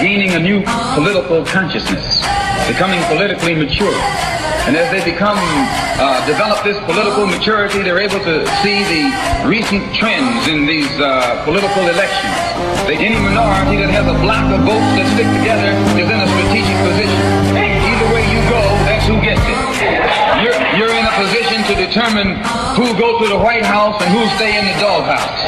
gaining a new political consciousness, becoming politically mature. And as they develop this political maturity, they're able to see the recent trends in these political elections. Any minority that has a block of votes that stick together is in a strategic position. Either way you go, that's who gets it. You're in a position to determine who go to the White House and who stay in the doghouse.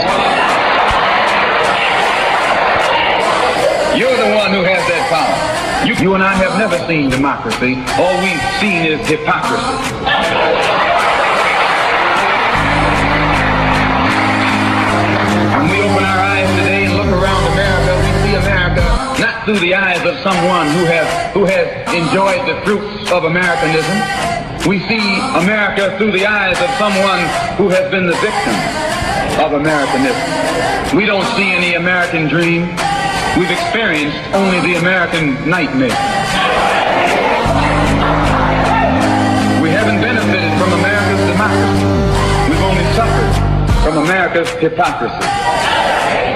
You're the one who has that power. You and I have never seen democracy. All we've seen is hypocrisy. When we open our eyes today and look around America, we see America not through the eyes of someone who has enjoyed the fruits of Americanism. We see America through the eyes of someone who has been the victim of Americanism. We don't see any American dream. We've experienced only the American nightmare. We haven't benefited from America's democracy. We've only suffered from America's hypocrisy.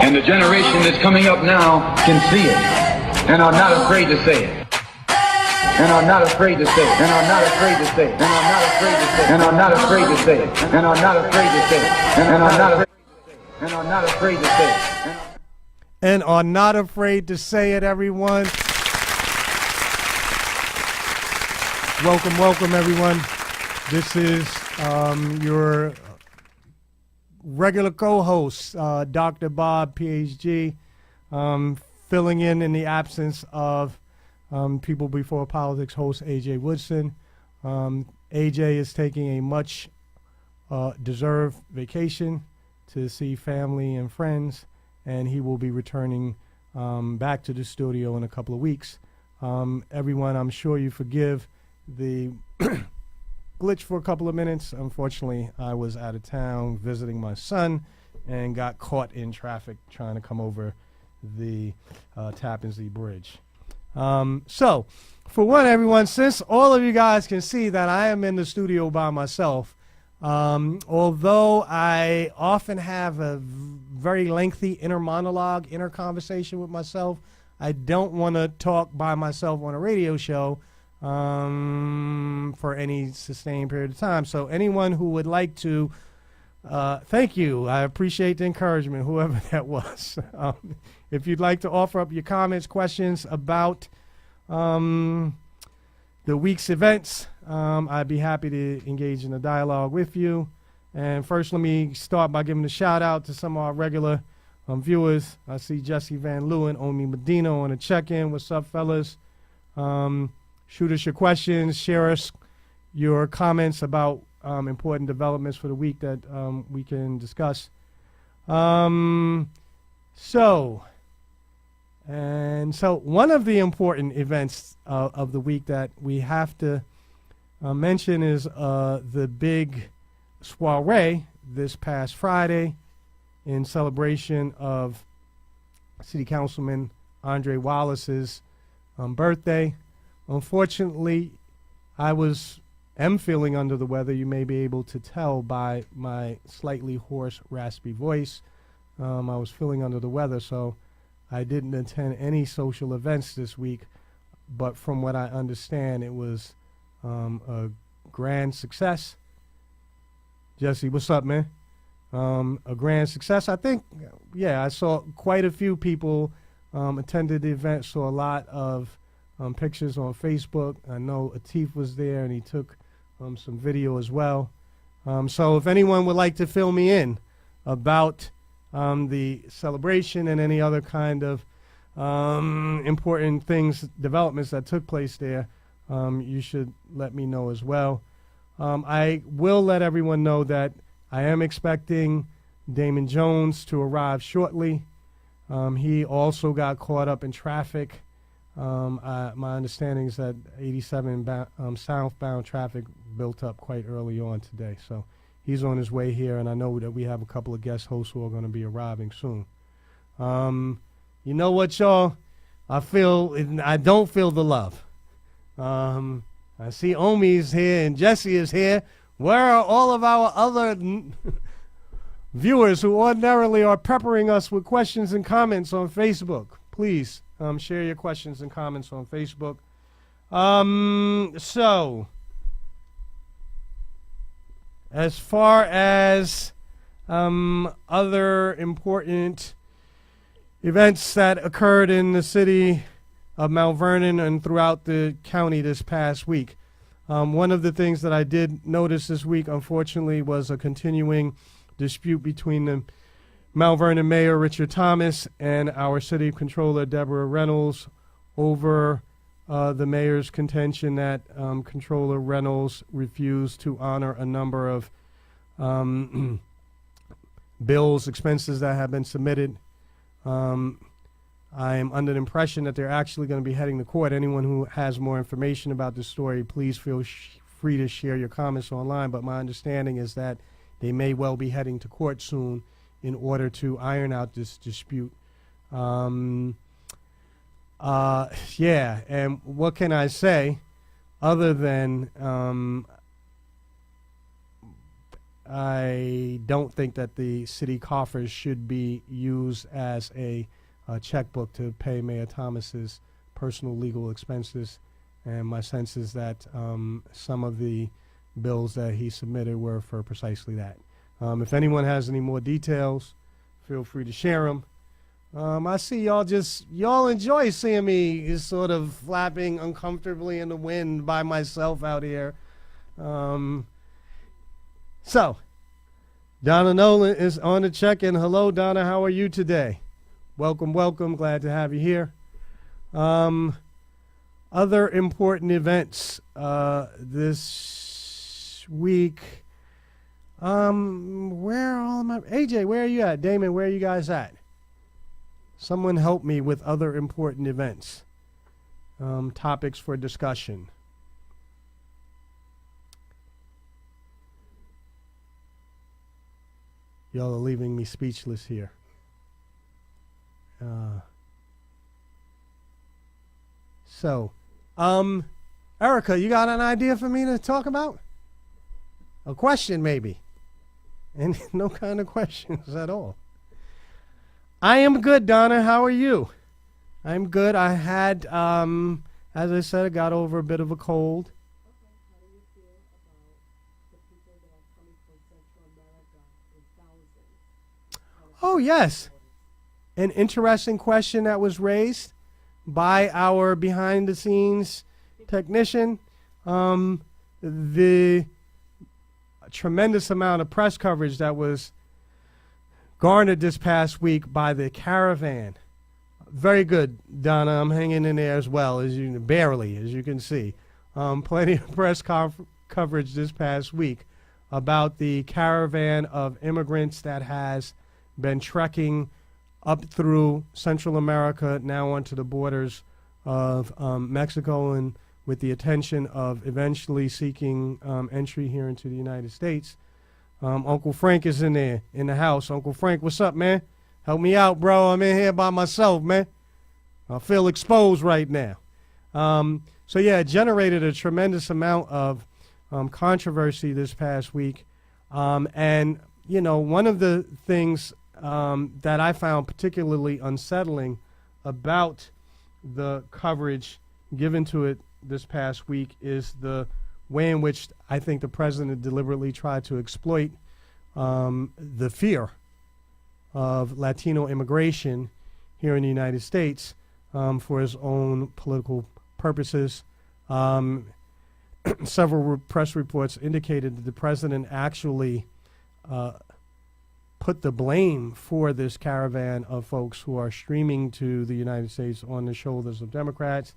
And the generation that's coming up now can see it and are not afraid to say it. And are not afraid to say it. And are not afraid to say it. And are not afraid to say it. And are not afraid to say it. And are not afraid to say it. And are not afraid to say it. And are not afraid to say it. And are not afraid to say it, everyone. Welcome, everyone. This is your regular co-host, Dr. Bob, PhD, filling in the absence of People Before Politics host A.J. Woodson. A.J. is taking a much deserved vacation to see family and friends, and he will be returning back to the studio in a couple of weeks. Everyone, I'm sure you forgive the glitch for a couple of minutes. Unfortunately, I was out of town visiting my son and got caught in traffic trying to come over the Tappan Zee Bridge. So, for one, everyone, since all of you guys can see that I am in the studio by myself, although I often have a very lengthy inner monologue, inner conversation with myself, I don't want to talk by myself on a radio show for any sustained period of time. So anyone who would like to, thank you. I appreciate the encouragement, whoever that was. If you'd like to offer up your comments, questions about the week's events, I'd be happy to engage in a dialogue with you. And first, let me start by giving a shout out to some of our regular viewers. I see Jesse Van Leeuwen, Omi Medina on a check-in. What's up, fellas? Shoot us your questions. Share us your comments about important developments for the week that we can discuss. So one of the important events of the week that we have to mention is the big soiree this past Friday in celebration of City Councilman Andre Wallace's birthday. Unfortunately, I am feeling under the weather. You may be able to tell by my slightly hoarse, raspy voice. I was feeling under the weather, so I didn't attend any social events this week. But from what I understand, it was a grand success. Jesse, what's up, man? A grand success. I think, yeah, I saw quite a few people attended the event, saw a lot of pictures on Facebook. I know Atif was there, and he took some video as well. So if anyone would like to fill me in about the celebration and any other kind of important things, developments that took place there, you should let me know as well. I will let everyone know that I am expecting Damon Jones to arrive shortly. He also got caught up in traffic. My understanding is that 87 southbound traffic built up quite early on today. So he's on his way here, and I know that we have a couple of guest hosts who are going to be arriving soon. You know what, y'all? I don't feel the love. I see Omi's here and Jesse is here. Where are all of our other viewers who ordinarily are peppering us with questions and comments on Facebook? Please Share your questions and comments on Facebook. So, as far as other important events that occurred in the city of Mount Vernon and throughout the county this past week, one of the things that I did notice this week, unfortunately, was a continuing dispute between the Mount Vernon Mayor Richard Thomas and our City Controller Deborah Reynolds over the mayor's contention that Controller Reynolds refused to honor a number of bills, expenses that have been submitted. I am under the impression that they're actually going to be heading to court. Anyone who has more information about this story, please feel free to share your comments online. But my understanding is that they may well be heading to court soon in order to iron out this dispute. Yeah, and what can I say other than I don't think that the city coffers should be used as a checkbook to pay Mayor Thomas's personal legal expenses. And my sense is that some of the bills that he submitted were for precisely that. If anyone has any more details, feel free to share them. I see y'all enjoy seeing me sort of flapping uncomfortably in the wind by myself out here. So, Donna Nolan is on the check-in. Hello, Donna. How are you today? Welcome, welcome. Glad to have you here. Other important events this week. Where are all my AJ? Where are you at? Damon, where are you guys at? Someone help me with other important events. Topics for discussion. Y'all are leaving me speechless here. Erica, you got an idea for me to talk about? A question, maybe. And no kind of questions at all. I am good, Donna. How are you? I'm good. I had, as I said, I got over a bit of a cold. How do you feel about the people that are coming from Central America in thousands? Oh, yes. An interesting question that was raised by our behind-the-scenes technician. The tremendous amount of press coverage that was garnered this past week by the caravan. Very good, Donna. I'm hanging in there as well, barely, as you can see. Plenty of press coverage this past week about the caravan of immigrants that has been trekking up through Central America, now onto the borders of Mexico, and with the intention of eventually seeking entry here into the United States. Uncle Frank is in there, in the house. Uncle Frank, what's up, man? Help me out, bro. I'm in here by myself, man. I feel exposed right now. So, yeah, it generated a tremendous amount of controversy this past week. And, you know, one of the things that I found particularly unsettling about the coverage given to it this past week is the way in which I think the president deliberately tried to exploit the fear of Latino immigration here in the United States for his own political purposes. Several press reports indicated that the president actually put the blame for this caravan of folks who are streaming to the United States on the shoulders of Democrats.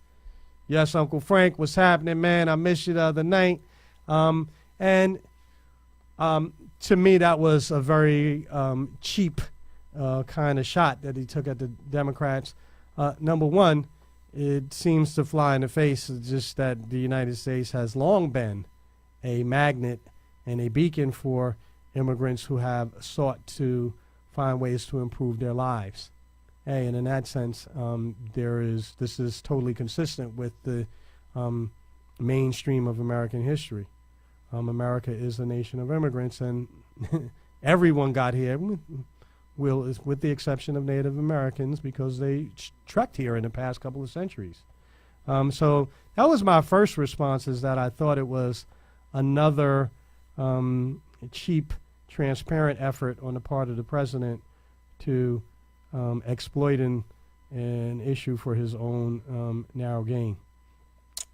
Yes, Uncle Frank, what's happening, man? I missed you the other night. And to me, that was a very cheap kind of shot that he took at the Democrats. Number one, it seems to fly in the face of just that the United States has long been a magnet and a beacon for immigrants who have sought to find ways to improve their lives. Hey, and in that sense, this is totally consistent with the mainstream of American history. America is a nation of immigrants, and everyone got here. with the exception of Native Americans, because they trekked here in the past couple of centuries. So that was my first response, is that I thought it was another cheap, transparent effort on the part of the president to exploit an issue for his own narrow gain.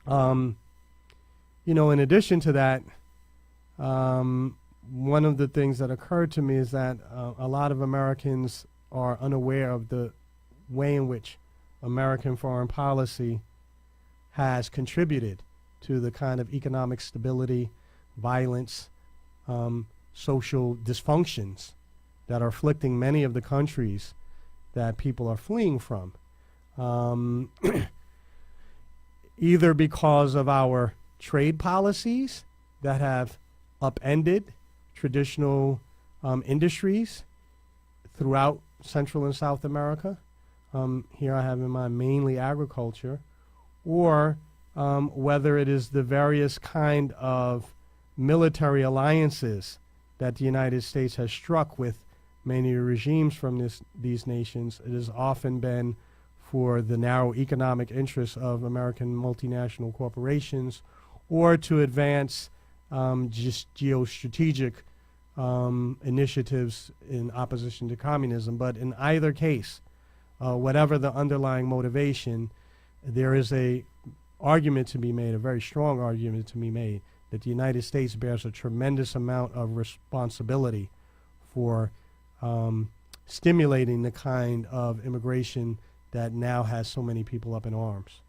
In addition to that, one of the things that occurred to me is that a lot of Americans are unaware of the way in which American foreign policy has contributed to the kind of economic stability, violence, social dysfunctions that are afflicting many of the countries that people are fleeing from, either because of our trade policies that have upended traditional industries throughout Central and South America. Here I have in mind mainly agriculture, or whether it is the various kind of military alliances that the United States has struck with many regimes from these nations. It has often been for the narrow economic interests of American multinational corporations, or to advance just geostrategic initiatives in opposition to communism. But in either case, whatever the underlying motivation, there is a argument to be made, a very strong argument to be made, that the United States bears a tremendous amount of responsibility for stimulating the kind of immigration that now has so many people up in arms.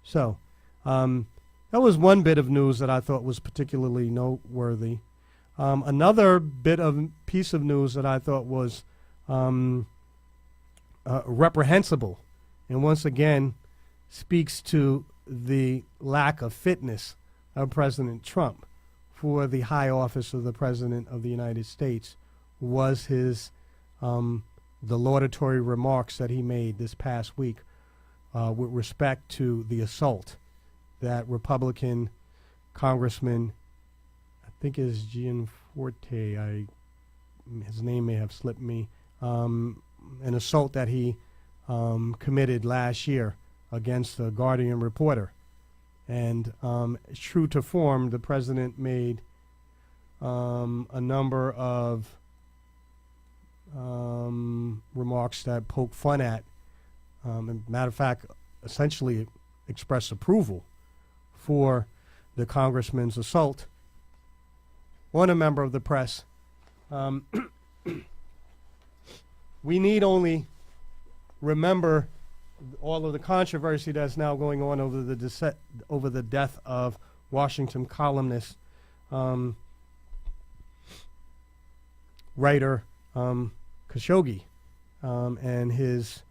So that was one bit of news that I thought was particularly noteworthy. Another piece of news that I thought was reprehensible, and once again speaks to the lack of fitness of President Trump for the high office of the President of the United States, was his the laudatory remarks that he made this past week with respect to the assault that Republican Congressman, I think is Gianforte, his name may have slipped me, an assault that he committed last year against a Guardian reporter. And true to form, the president made a number of remarks that poke fun at, matter of fact, essentially express approval for the congressman's assault on a member of the press. We need only remember all of the controversy that's now going on over the death of Washington columnist, writer Khashoggi, and his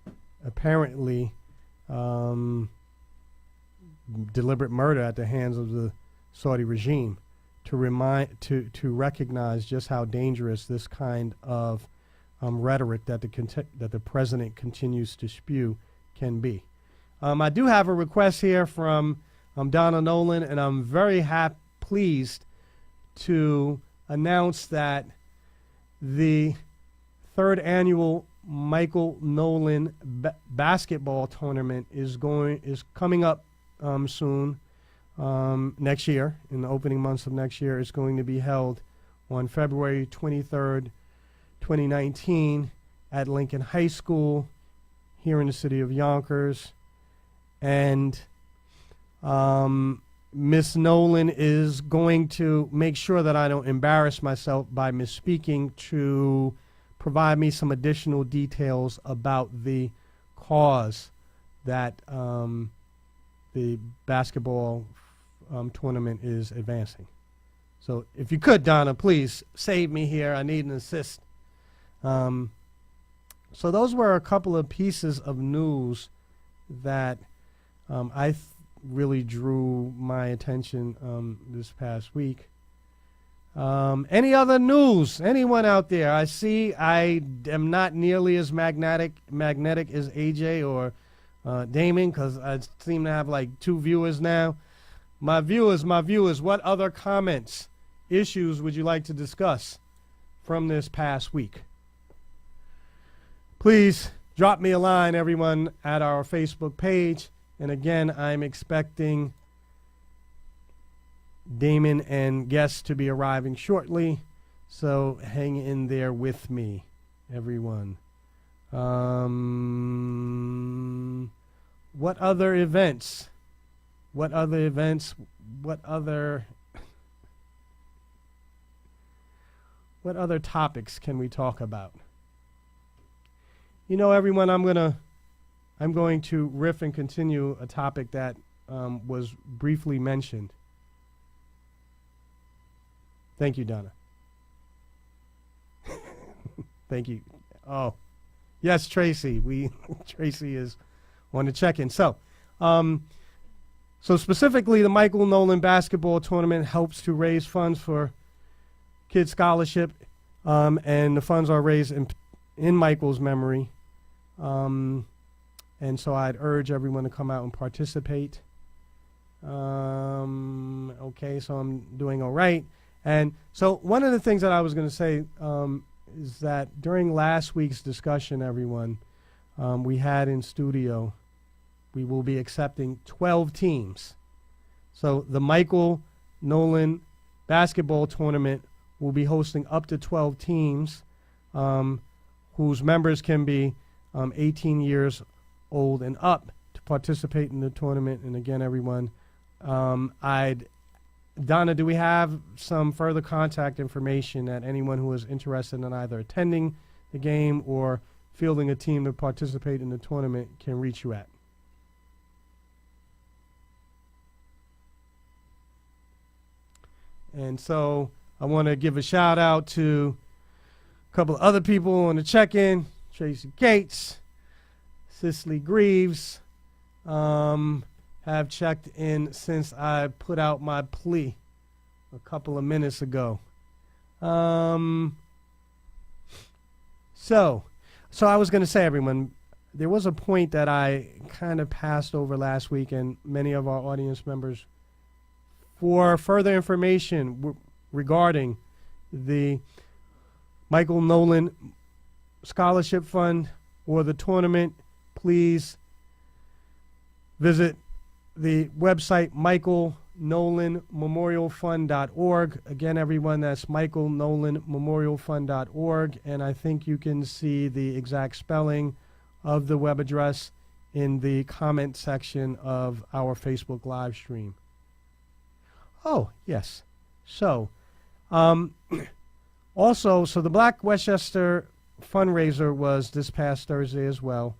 apparently deliberate murder at the hands of the Saudi regime, to recognize just how dangerous this kind of rhetoric that the president continues to spew can be. I do have a request here from Donna Nolan, and I'm very pleased to announce that the third annual Michael Nolan basketball tournament is coming up soon, next year, in the opening months of next year. It's going to be held on February 23rd, 2019 at Lincoln High School here in the city of Yonkers. And Miss Nolan is going to make sure that I don't embarrass myself by misspeaking, to provide me some additional details about the cause that the basketball tournament is advancing. So if you could, Donna, please save me here. I need an assist. So those were a couple of pieces of news that really drew my attention this past week. Any other news? Anyone out there? I see I am not nearly as magnetic as AJ or Damon, because I seem to have like 2 viewers now. My viewers, what other comments, issues would you like to discuss from this past week? please drop me a line, everyone, at our Facebook page. And again, I'm expecting Damon and guests to be arriving shortly. So hang in there with me, everyone. What other events? What other topics can we talk about? You know, everyone, I'm going to riff and continue a topic that was briefly mentioned. Thank you, Donna. Thank you. Oh, yes, Tracy. Tracy is on the check-in. So specifically, the Michael Nolan basketball tournament helps to raise funds for kids' scholarship, and the funds are raised in Michael's memory. And so I'd urge everyone to come out and participate. Okay, so I'm doing all right. And so one of the things that I was going to say is that during last week's discussion, everyone, we had in studio, we will be accepting 12 teams. So the Michael Nolan basketball tournament will be hosting up to 12 teams whose members can be 18 years old and up to participate in the tournament. And again, everyone, Donna, do we have some further contact information that anyone who is interested in either attending the game or fielding a team to participate in the tournament can reach you at? And so I want to give a shout out to a couple of other people on the check-in. Tracy Gates, Cicely Greaves have checked in since I put out my plea a couple of minutes ago. So I was going to say, everyone, there was a point that I kind of passed over last week, and many of our audience members, for further information regarding the Michael Nolan Scholarship Fund or the tournament, please visit the website michaelnolanmemorialfund.org. Again, everyone, that's michaelnolanmemorialfund.org, and I think you can see the exact spelling of the web address in the comment section of our Facebook live stream. Oh, yes. So, also, the Black Westchester fundraiser was this past Thursday as well.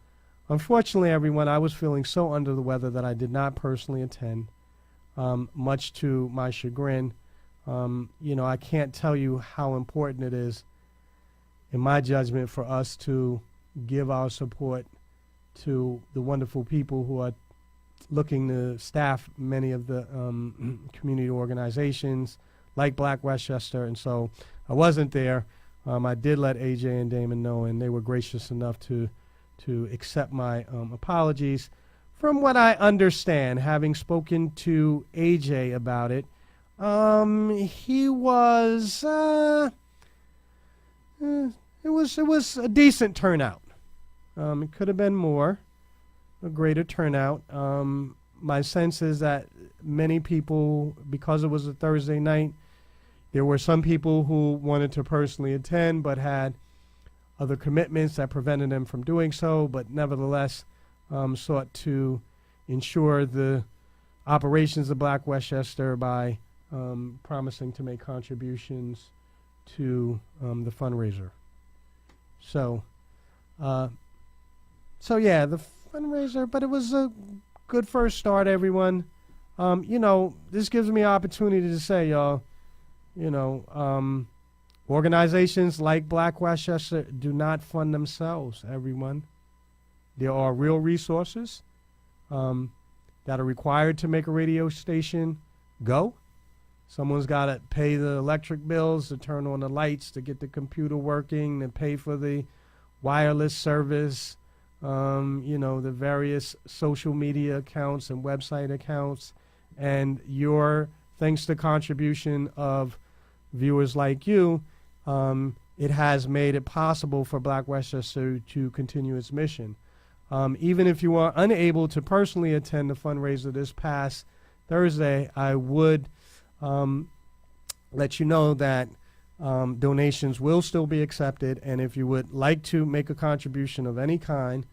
Unfortunately, everyone, I was feeling so under the weather that I did not personally attend, much to my chagrin. I can't tell you how important it is, in my judgment, for us to give our support to the wonderful people who are looking to staff many of the community organizations like Black Westchester. And so I wasn't there. I did let AJ and Damon know, and they were gracious enough to accept my apologies. From what I understand, having spoken to AJ about it, he was it was a decent turnout. It could have been more, a greater turnout. My sense is that many people, because it was a Thursday night, there were some people who wanted to personally attend but had other commitments that prevented them from doing so, but nevertheless sought to ensure the operations of Black Westchester by promising to make contributions to the fundraiser. So yeah, the fundraiser, but it was a good first start, everyone. This gives me an opportunity to say, y'all, organizations like Black Westchester do not fund themselves, everyone. There are real resources that are required to make a radio station go. Someone's got to pay the electric bills, to turn on the lights, to get the computer working, to pay for the wireless service, the various social media accounts and website accounts. And thanks to contribution of viewers like you, it has made it possible for Black Westchester to continue its mission. Even if you are unable to personally attend the fundraiser this past Thursday, I would let you know that donations will still be accepted, and if you would like to make a contribution of any kind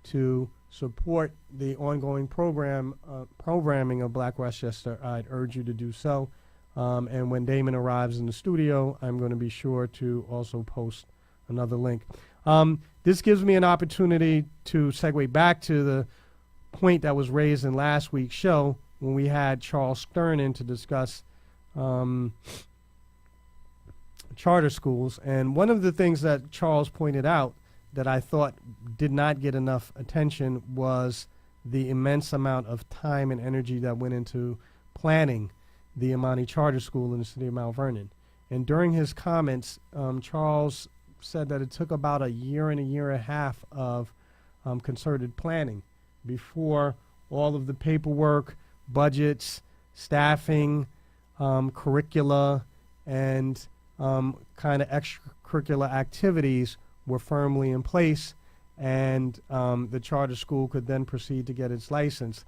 to support the ongoing programming of Black Westchester, I'd urge you to do so. And when Damon arrives in the studio, I'm going to be sure to also post another link. This gives me an opportunity to segue back to the point that was raised in last week's show when we had Charles Stern in to discuss charter schools. And one of the things that Charles pointed out that I thought did not get enough attention was the immense amount of time and energy that went into planning the Imani Charter School in the city of Mount Vernon. And during his comments, Charles said that it took about a year and a half of concerted planning before all of the paperwork, budgets, staffing, curricula, and kind of extracurricular activities were firmly in place, and the charter school could then proceed to get its license.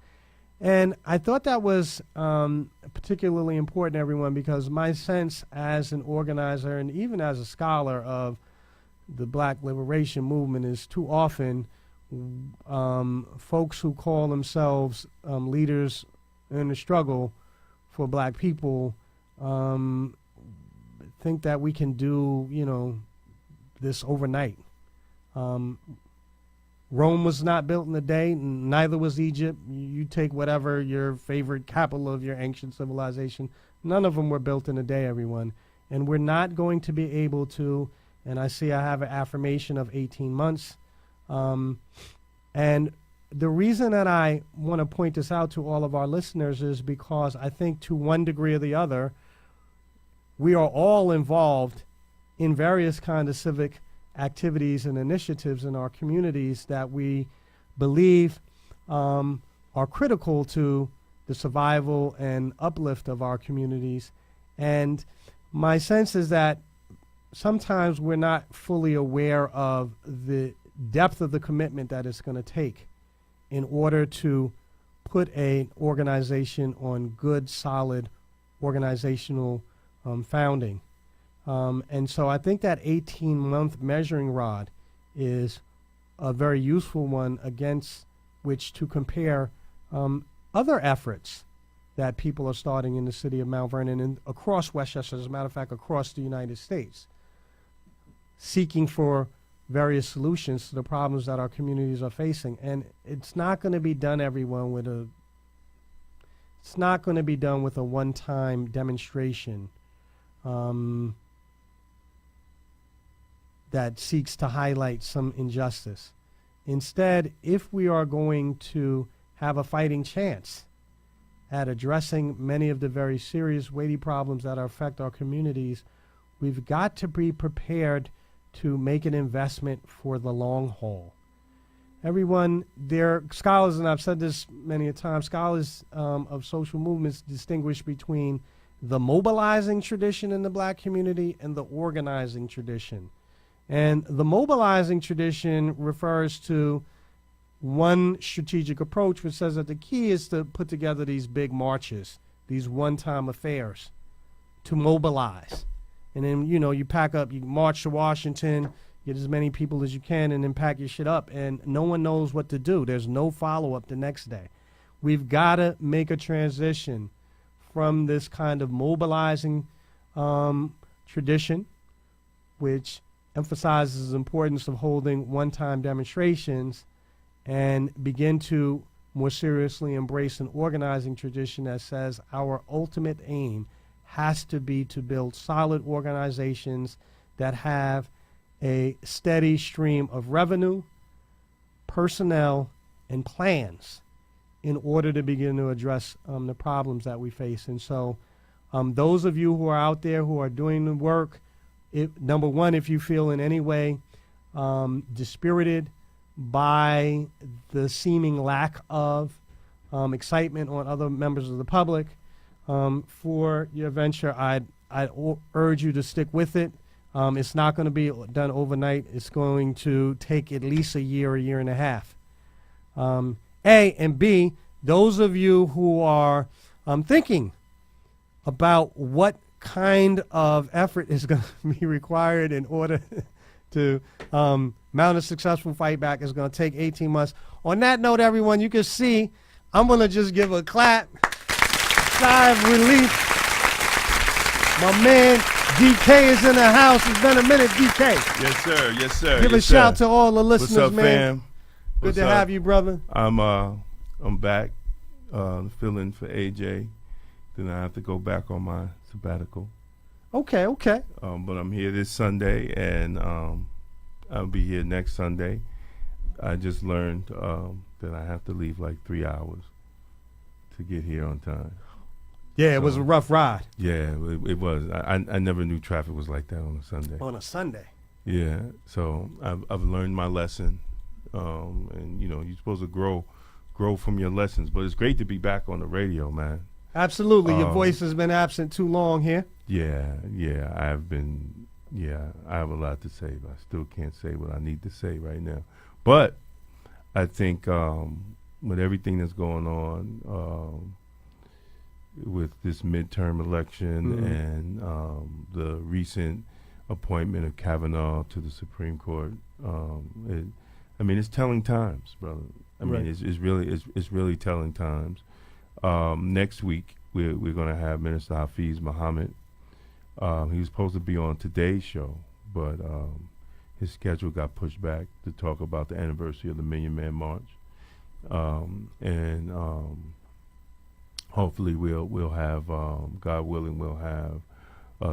And I thought that was particularly important, everyone, because my sense as an organizer and even as a scholar of the Black liberation movement is too often folks who call themselves leaders in the struggle for Black people think that we can do, this overnight. Rome was not built in a day, neither was Egypt. You take whatever your favorite capital of your ancient civilization, none of them were built in a day, everyone. And we're not going to be able to, and I see I have an affirmation of 18 months. And the reason that I want to point this out to all of our listeners is because I think to one degree or the other, we are all involved in various kinds of civic activities and initiatives in our communities that we believe are critical to the survival and uplift of our communities. And my sense is that sometimes we're not fully aware of the depth of the commitment that it's going to take in order to put an organization on good, solid organizational founding. And so I think that 18-month measuring rod is a very useful one against which to compare other efforts that people are starting in the city of Mount Vernon and across Westchester, as a matter of fact, across the United States, seeking for various solutions to the problems that our communities are facing. And it's not going to be done, everyone, with a one-time demonstration that seeks to highlight some injustice. Instead, if we are going to have a fighting chance at addressing many of the very serious, weighty problems that affect our communities, we've got to be prepared to make an investment for the long haul. Everyone, they're scholars, and I've said this many a time, scholars of social movements distinguish between the mobilizing tradition in the Black community and the organizing tradition. And the mobilizing tradition refers to one strategic approach, which says that the key is to put together these big marches, these one-time affairs, to mobilize. And then, you pack up, you march to Washington, get as many people as you can, and then pack your shit up. And no one knows what to do. There's no follow-up the next day. We've got to make a transition from this kind of mobilizing tradition, which emphasizes the importance of holding one-time demonstrations, and begin to more seriously embrace an organizing tradition that says our ultimate aim has to be to build solid organizations that have a steady stream of revenue, personnel, and plans in order to begin to address the problems that we face. And so those of you who are out there who are doing the work, number one, if you feel in any way dispirited by the seeming lack of excitement on other members of the public for your venture, I'd urge you to stick with it. It's not going to be done overnight. It's going to take at least a year and a half. A, and B, those of you who are thinking about what kind of effort is going to be required in order to mount a successful fight back, is going to take 18 months. On that note, everyone, you can see I'm going to just give a clap, sigh of relief. My man DK is in the house. It's been a minute, DK. Yes, sir. Yes, sir. Give yes, a shout to all the listeners, What's up, man. fam? Good What's to up? have you, brother. I'm back, filling for AJ. Then I have to go back on my sabbatical. Okay. But I'm here this Sunday, and I'll be here next Sunday. I just learned that I have to leave like 3 hours to get here on time. Yeah, it was a rough ride. Yeah, it was. I never knew traffic was like that on a Sunday. On a Sunday. Yeah, so I've learned my lesson, and you're supposed to grow from your lessons. But it's great to be back on the radio, man. Absolutely, your voice has been absent too long here. Yeah, I have been. Yeah, I have a lot to say, but I still can't say what I need to say right now. But I think with everything that's going on. With this midterm election and the recent appointment of Kavanaugh to the Supreme Court, it's telling times, brother. I mean, it's really telling times. Next week we're going to have Minister Hafiz Muhammad. He was supposed to be on today's show, but his schedule got pushed back to talk about the anniversary of the Million Man March, hopefully we'll have, God willing, we'll have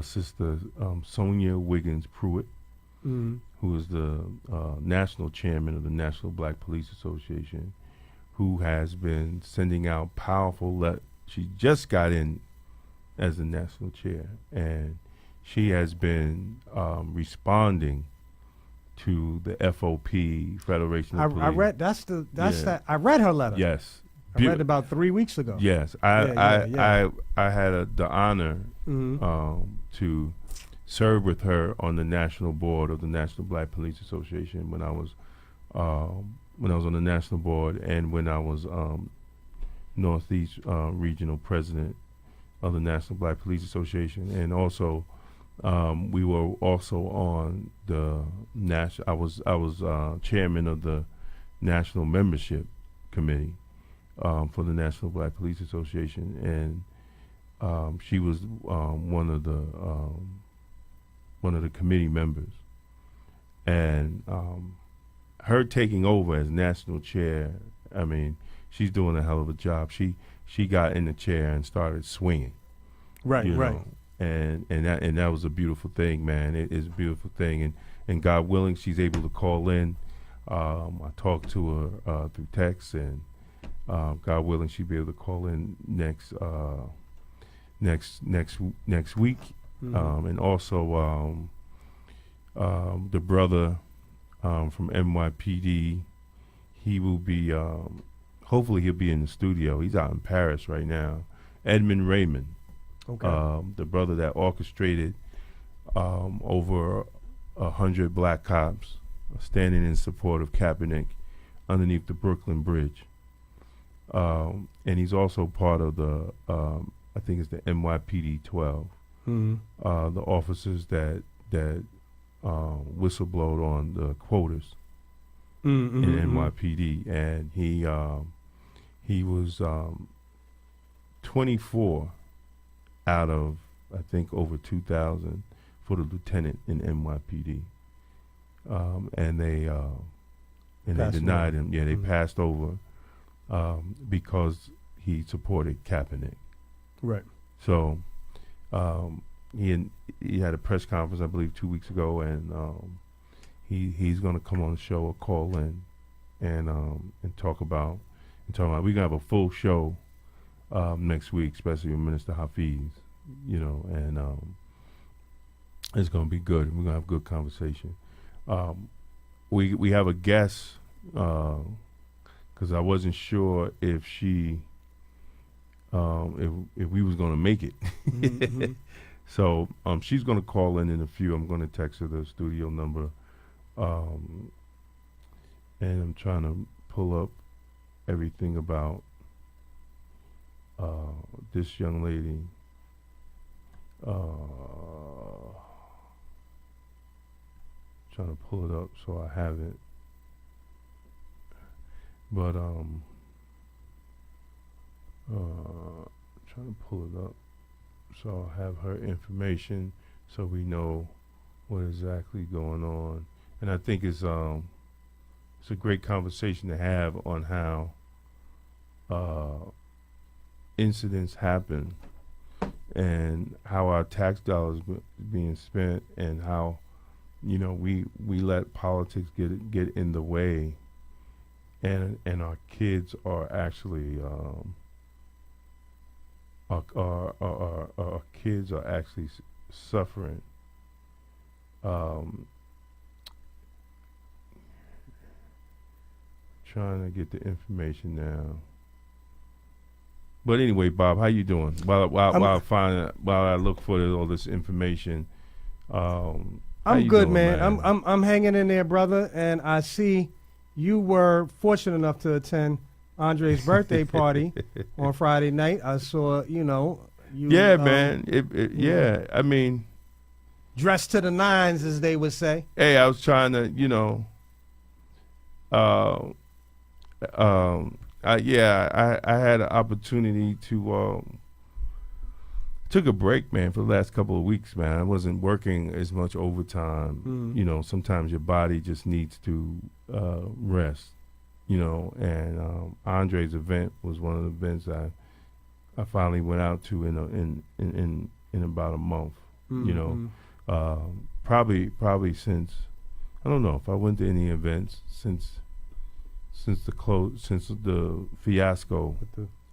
Sister Sonia Wiggins Pruitt, who is the national chairman of the National Black Police Association, who has been sending out powerful she just got in as the national chair, and she has been responding to the FOP, Federation of Police. I read I read her letter. Yes. I read about 3 weeks ago. Yes, I had the honor to serve with her on the national board of the National Black Police Association when I was on the national board, and when I was Northeast regional president of the National Black Police Association, and also we were also on the national. I was chairman of the National Membership Committee. For the National Black Police Association, and she was one of the committee members, and her taking over as national chair. I mean, she's doing a hell of a job. She got in the chair and started swinging, right. And that was a beautiful thing, man. It is a beautiful thing, and God willing, she's able to call in. I talked to her through text, and God willing, she'll be able to call in next week, and also the brother from NYPD. He will be hopefully he'll be in the studio. He's out in Paris right now. Edmund Raymond, the brother that orchestrated over 100 black cops standing in support of Kaepernick underneath the Brooklyn Bridge. And he's also part of the, I think it's the NYPD 12, the officers that whistleblowed on the quotas in NYPD, and he was 24 out of, I think, over 2,000 for the lieutenant in NYPD, and they denied him. Yeah, they passed over. Because he supported Kaepernick. Right. So he had a press conference, I believe, 2 weeks ago, and he's going to come on the show or call in and talk about. We're going to have a full show next week, especially with Minister Hafiz, and it's going to be good. We're going to have a good conversation. We have a guest. Because I wasn't sure if she, if we was gonna make it. So she's going to call in a few. I'm going to text her the studio number. And I'm trying to pull up everything about this young lady. Trying to pull it up so I have it. But trying to pull it up so I have her information so we know what exactly going on. And I think it's a great conversation to have on how incidents happen and how our tax dollars being spent and how we let politics get in the way, and our kids are actually our kids are actually suffering. Trying to get the information now. But anyway, Bob, how you doing? While I look for all this information, I'm good, doing, man. I'm hanging in there, brother. And I see you were fortunate enough to attend Andre's birthday party on Friday night. I saw, you. Yeah, man. Yeah, I mean, dressed to the nines, as they would say. Hey, I was trying to, I had an opportunity to took a break, man, for the last couple of weeks, man. I wasn't working as much overtime. Sometimes your body just needs to rest, and Andre's event was one of the events I finally went out to in about a month. Probably since, I don't know if I went to any events since the fiasco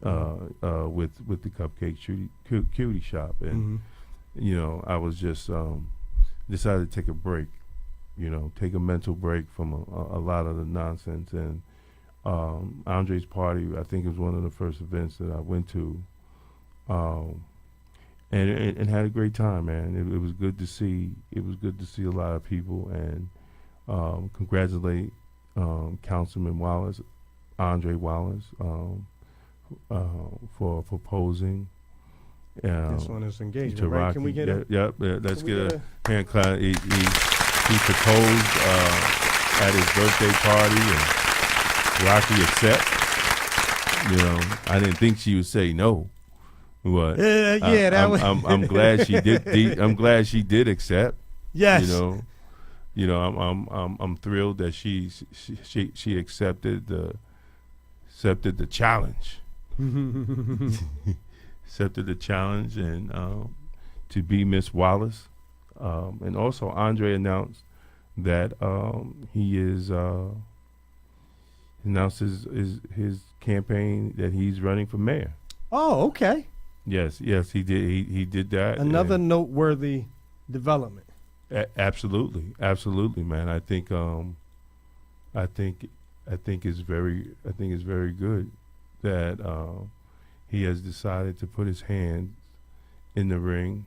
with the cupcake cutie shop, and I was just decided to take a break, take a mental break from a lot of the nonsense. And Andre's party, I think, was one of the first events that I went to, and had a great time, man. It was good to see. It was good to see a lot of people, and congratulate Councilman Wallace, Andre Wallace, for proposing. This one is engagement, right? Can we get it? Yep. Let's get a hand clap. He proposed at his birthday party, and Rocky accept. I didn't think she would say no, but I'm glad she did. I'm glad she did accept. Yes. I'm thrilled that she accepted the challenge. Accepted the challenge, and to be Miss Wallace. And also Andre announced that he is announced his campaign that he's running for mayor. Oh, okay. Yes, he did. He did that. Another noteworthy development. Absolutely, man. I think it's very good that he has decided to put his hand in the ring,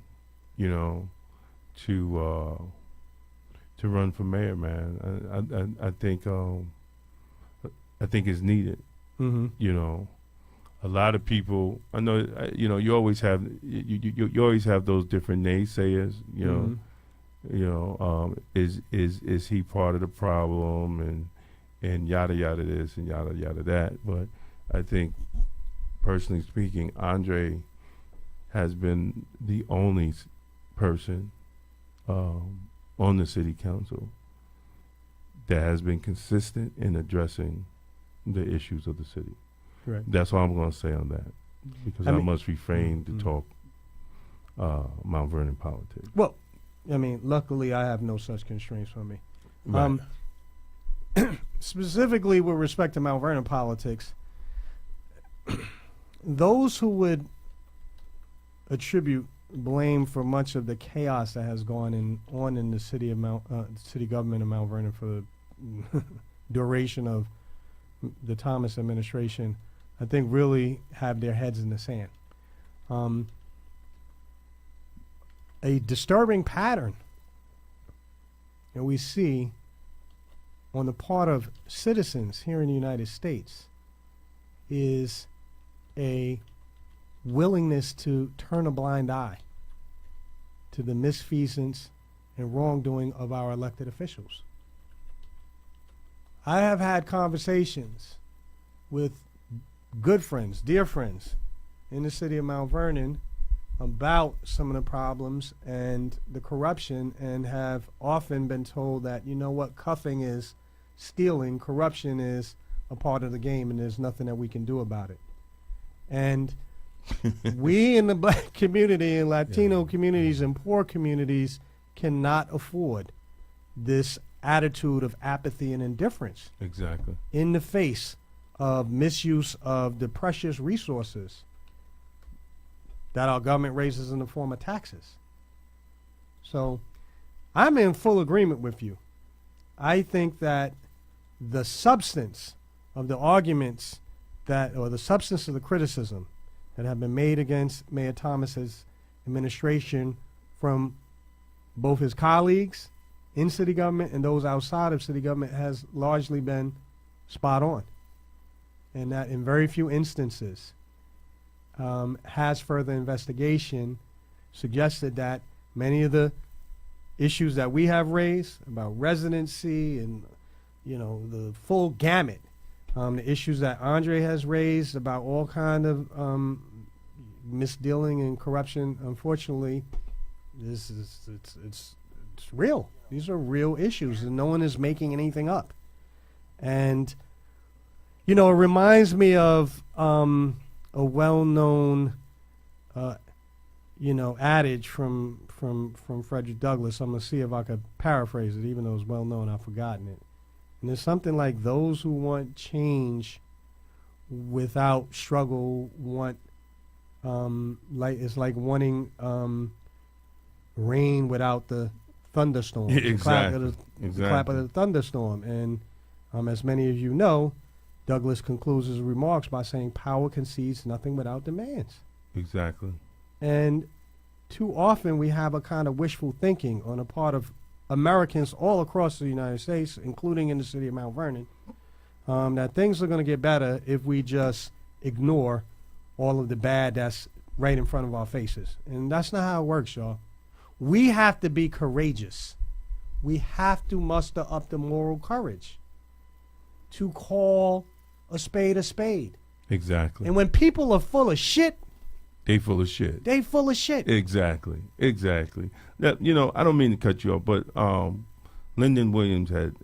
to run for mayor, man. I think it's needed. A lot of people, I know, you always have you always have those different naysayers, is he part of the problem, and yada yada this and yada yada that. But I think, personally speaking, Andre has been the only person on the city council that has been consistent in addressing the issues of the city. Right. That's all I'm going to say on that, because I must refrain to talk Mount Vernon politics. Well, luckily I have no such constraints on me. Right. Specifically with respect to Mount Vernon politics, those who would attribute blame for much of the chaos that has gone on in the city government of Mount Vernon for the duration of the Thomas administration, I think really have their heads in the sand. a disturbing pattern that we see on the part of citizens here in the United States is a willingness to turn a blind eye to the misfeasance and wrongdoing of our elected officials. I have had conversations with good friends, dear friends, in the city of Mount Vernon about some of the problems and the corruption, and have often been told that, you know what, cuffing is stealing, corruption is a part of the game, and there's nothing that we can do about it. And we in the black community and Latino communities and poor communities cannot afford this attitude of apathy and indifference Exactly. in the face of misuse of the precious resources that our government raises in the form of taxes. So I'm in full agreement with you. I think that the substance of the arguments that, or the substance of the criticism that have been made against Mayor Thomas's administration from both his colleagues in city government and those outside of city government has largely been spot on. And that in very few instances has further investigation suggested that many of the issues that we have raised about residency and, you know, the full gamut, the issues that Andre has raised about all kind of misdealing and corruption, unfortunately, it's real. These are real issues, and no one is making anything up. And, you know, it reminds me of a well-known, adage from Frederick Douglass. I'm going to see if I could paraphrase it, even though it's well-known, I've forgotten it. And it's something like, those who want change without struggle want, it's like wanting rain without the thunderstorm. Exactly. The clap of the thunderstorm. And as many of you know, Douglass concludes his remarks by saying, power concedes nothing without demands. Exactly. And too often we have a kind of wishful thinking on the part of Americans all across the United States, including in the city of Mount Vernon, that things are going to get better if we just ignore all of the bad that's right in front of our faces. And that's not how it works, y'all. We have to be courageous. We have to muster up the moral courage to call a spade a spade. Exactly. And when people are full of shit, they full of shit. they full of shit. Exactly. Exactly. That, you know, I don't mean to cut you off, but Lyndon Williams had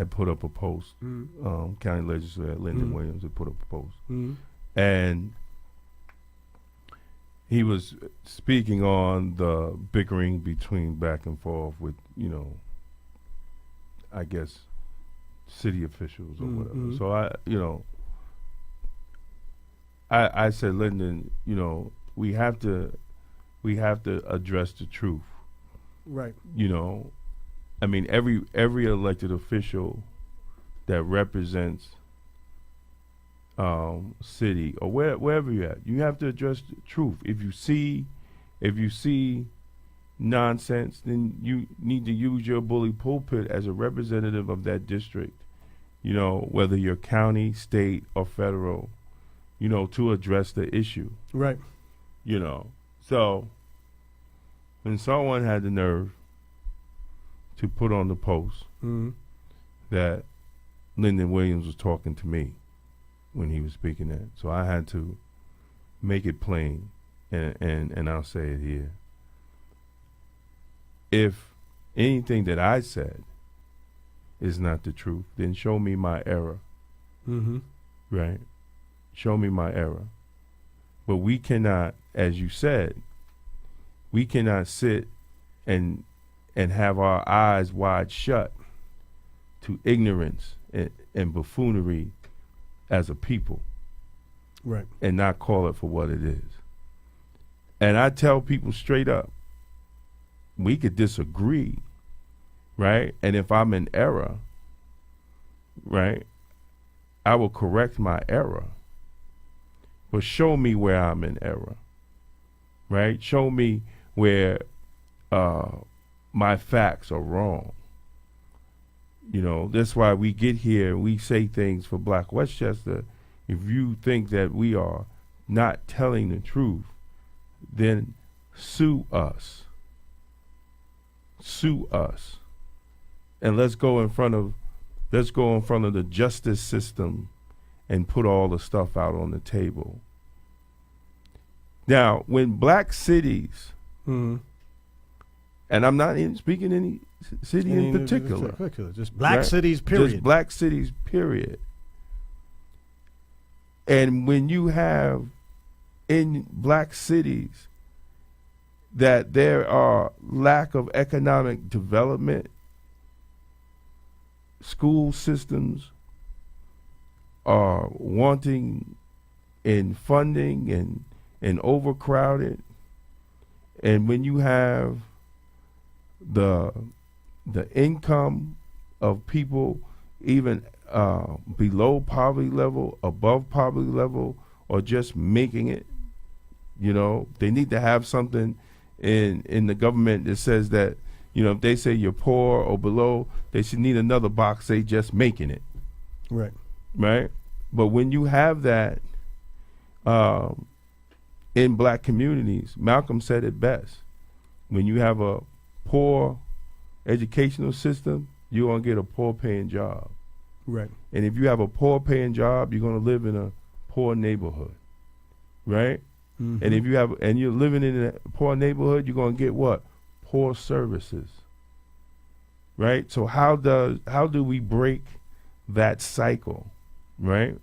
put up a post. County legislator Lyndon Williams had put up a post. And he was speaking on the bickering between back and forth with, you know, I guess, city officials or whatever. So I said, Lyndon, you know, we have to address the truth. Right. You know, I mean, every elected official that represents city or wherever you're at, you have to address the truth. If you see nonsense, then you need to use your bully pulpit as a representative of that district, you know, whether you're county, state, or federal, you know, to address the issue. Right. You know, so when someone had the nerve to put on the post that Lyndon Williams was talking to me when he was speaking that, so I had to make it plain, and I'll say it here. If anything that I said is not the truth, then show me my error. Right? Show me my error. But we cannot, as you said, we cannot sit and have our eyes wide shut to ignorance and buffoonery as a people. Right. And not call it for what it is. And I tell people straight up, we could disagree, right? And if I'm in error, right, I will correct my error. But show me where I'm in error, right? Show me where my facts are wrong. You know, that's why we get here and we say things for Black Westchester. If you think that we are not telling the truth, then sue us. Sue us. And let's go in front of the justice system and put all the stuff out on the table. Now, when black cities, Mm-hmm. and I'm not even speaking any city in particular, just black right? cities, period. Just black cities, period. And when you have in black cities that there are lack of economic development, school systems are wanting in funding and overcrowded, and when you have the income of people even below poverty level, above poverty level, or just making it, you know, they need to have something in the government that says that, you know, if they say you're poor or below, they should need another box, say just making it. Right. Right? But when you have that in black communities, Malcolm said it best. When you have a poor educational system, you're going to get a poor paying job. Right. And if you have a poor paying job, you're going to live in a poor neighborhood. Right? Mm-hmm. And if you have, and you're living in a poor neighborhood, you're going to get what? Poor services. Right? So how do we break that cycle? Right?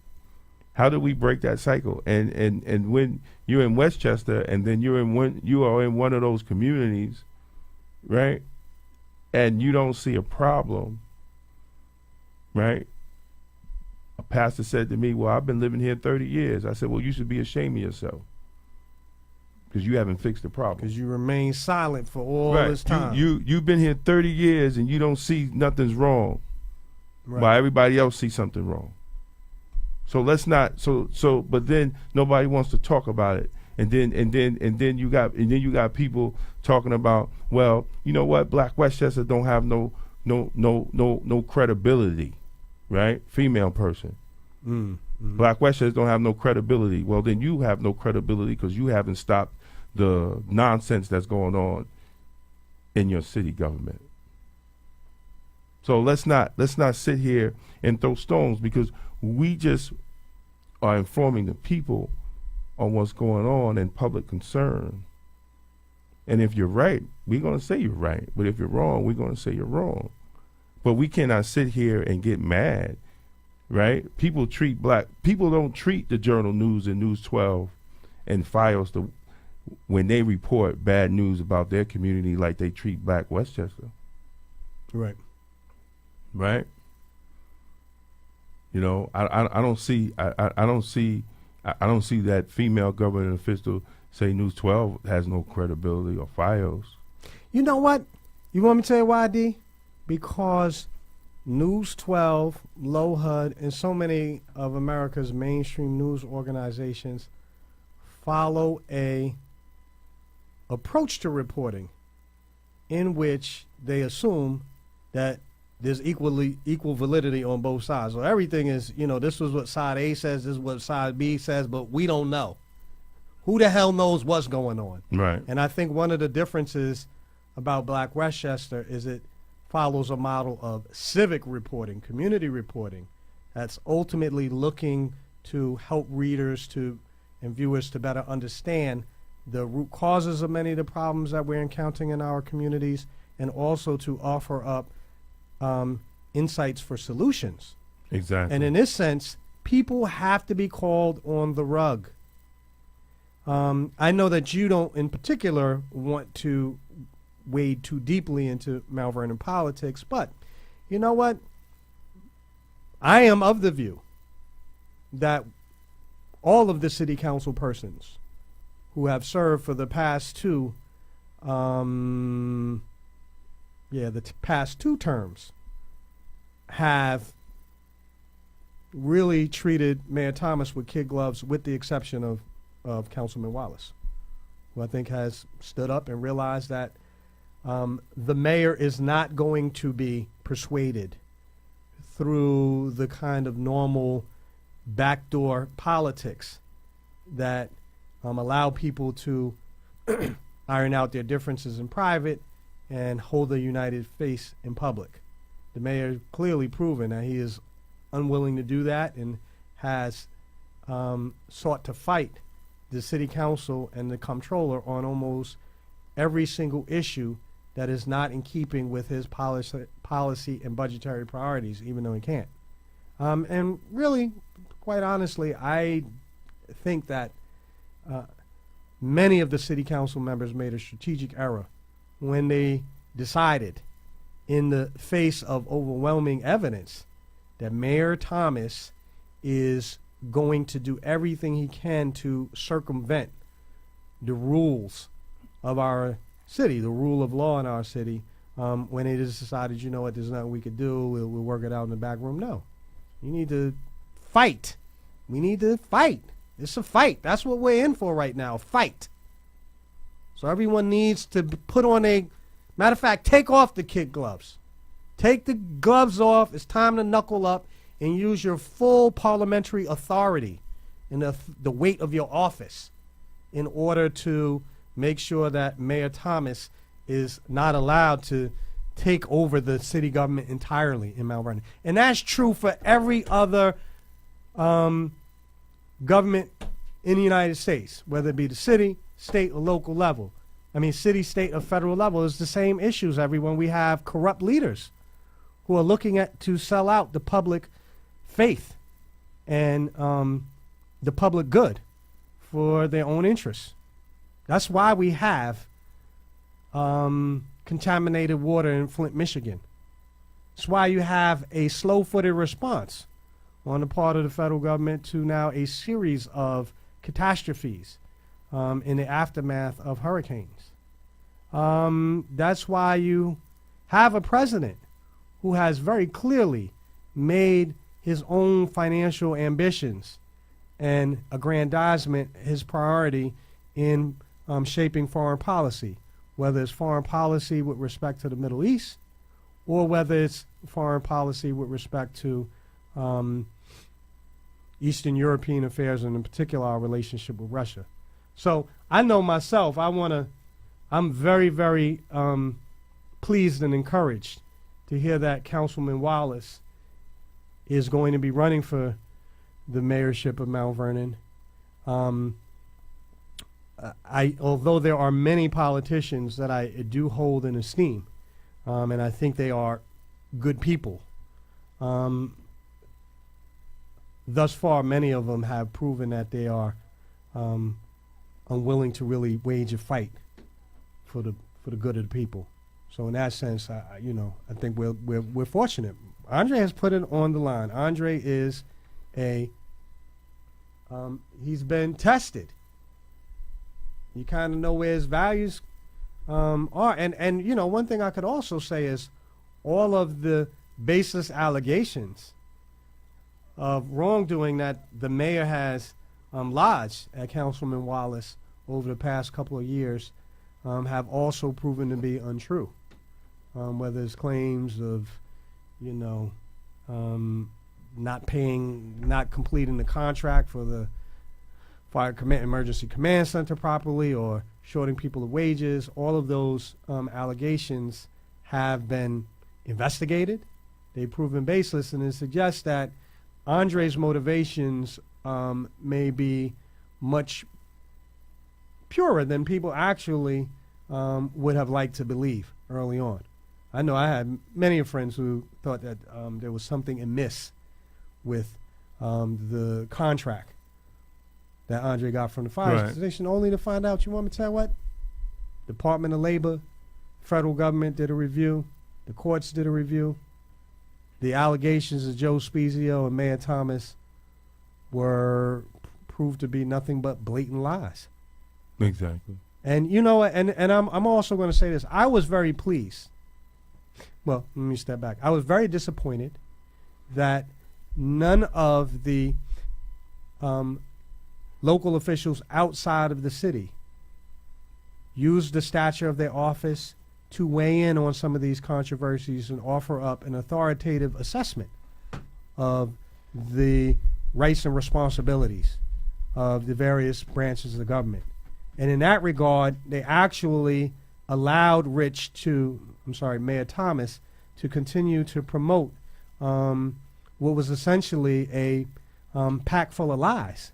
How do we break that cycle? And when you're in Westchester and then you are in one of those communities, right? And you don't see a problem, right? A pastor said to me, well, I've been living here 30 years. I said, well, you should be ashamed of yourself because you haven't fixed the problem. Because you remain silent for all right. this time. You've been here 30 years and you don't see nothing's wrong. Right. While everybody else sees something wrong. So let's not but then nobody wants to talk about it. And then you got people talking about, well, you know what, Black Westchester don't have no credibility, right? Female person. Mm-hmm. Black Westchester don't have no credibility. Well, then you have no credibility because you haven't stopped the nonsense that's going on in your city government. So let's not sit here and throw stones because we just are informing the people on what's going on in public concern. And if you're right, we're going to say you're right. But if you're wrong, we're going to say you're wrong. But we cannot sit here and get mad, right? People don't treat the Journal News and News 12 and Files when they report bad news about their community like they treat Black Westchester. Right. Right? You know, I don't see that female government official say News 12 has no credibility or Files. You know what? You want me to tell you why, D? Because News 12, Low HUD, and so many of America's mainstream news organizations follow a approach to reporting in which they assume that there's equal validity on both sides. So everything is, you know, this is what side A says, this is what side B says, but we don't know. Who the hell knows what's going on? Right. And I think one of the differences about Black Westchester is it follows a model of civic reporting, community reporting, that's ultimately looking to help readers and viewers to better understand the root causes of many of the problems that we're encountering in our communities, and also to offer up insights for solutions. Exactly. And in this sense, people have to be called on the rug. I know that you don't, in particular, want to wade too deeply into Mount Vernon politics, but you know what? I am of the view that all of the city council persons who have served for the past two past two terms have really treated Mayor Thomas with kid gloves, with the exception of Councilman Wallace, who I think has stood up and realized that The mayor is not going to be persuaded through the kind of normal backdoor politics that allow people to iron out their differences in private and hold a united face in public. The mayor clearly proven that he is unwilling to do that and has sought to fight the city council and the comptroller on almost every single issue that is not in keeping with his policy and budgetary priorities, even though he can't. And really, quite honestly, I think that many of the city council members made a strategic error when they decided, in the face of overwhelming evidence, that Mayor Thomas is going to do everything he can to circumvent the rules of our city, the rule of law in our city, when it is decided, you know what, there's nothing we could do, we'll work it out in the back room. No. You need to fight. We need to fight. It's a fight. That's what we're in for right now, fight. So everyone needs to put on matter of fact, take off the kid gloves. Take the gloves off. It's time to knuckle up and use your full parliamentary authority and the weight of your office in order to make sure that Mayor Thomas is not allowed to take over the city government entirely in Mount Vernon. And that's true for every other government in the United States, whether it be the city, state, or local level. I mean, city, state, or federal level is the same issues, everyone. We have corrupt leaders who are looking to sell out the public faith and the public good for their own interests. That's why we have contaminated water in Flint, Michigan. That's why you have a slow-footed response on the part of the federal government to now a series of catastrophes in the aftermath of hurricanes. That's why you have a president who has very clearly made his own financial ambitions and aggrandizement his priority in shaping foreign policy, whether it's foreign policy with respect to the Middle East or whether it's foreign policy with respect to Eastern European affairs and in particular our relationship with Russia. So I know myself, I'm very, very pleased and encouraged to hear that Councilman Wallace is going to be running for the mayorship of Mount Vernon. Although there are many politicians that I do hold in esteem, and I think they are good people, thus far many of them have proven that they are unwilling to really wage a fight for the good of the people. So in that sense, I think we're fortunate. Andre has put it on the line. Andre is he's been tested. You kind of know where his values are. And one thing I could also say is all of the baseless allegations of wrongdoing that the mayor has lodged at Councilman Wallace over the past couple of years have also proven to be untrue. Whether it's claims of, not completing the contract for the Fire Emergency Command Center properly or shorting people of wages, all of those allegations have been investigated. They've proven baseless, and it suggests that Andre's motivations may be much purer than people actually would have liked to believe early on. I know I had many friends who thought that there was something amiss with the contract that Andre got from the fire station, only to find out, you want me to tell you what? Department of Labor, federal government did a review, the courts did a review. The allegations of Joe Spezio and Mayor Thomas were proved to be nothing but blatant lies. Exactly. And you know what? And I'm also going to say this. I was very pleased. Well, let me step back. I was very disappointed that none of the local officials outside of the city used the stature of their office to weigh in on some of these controversies and offer up an authoritative assessment of the rights and responsibilities of the various branches of the government. And in that regard, they actually allowed Mayor Thomas, to continue to promote what was essentially a pack full of lies.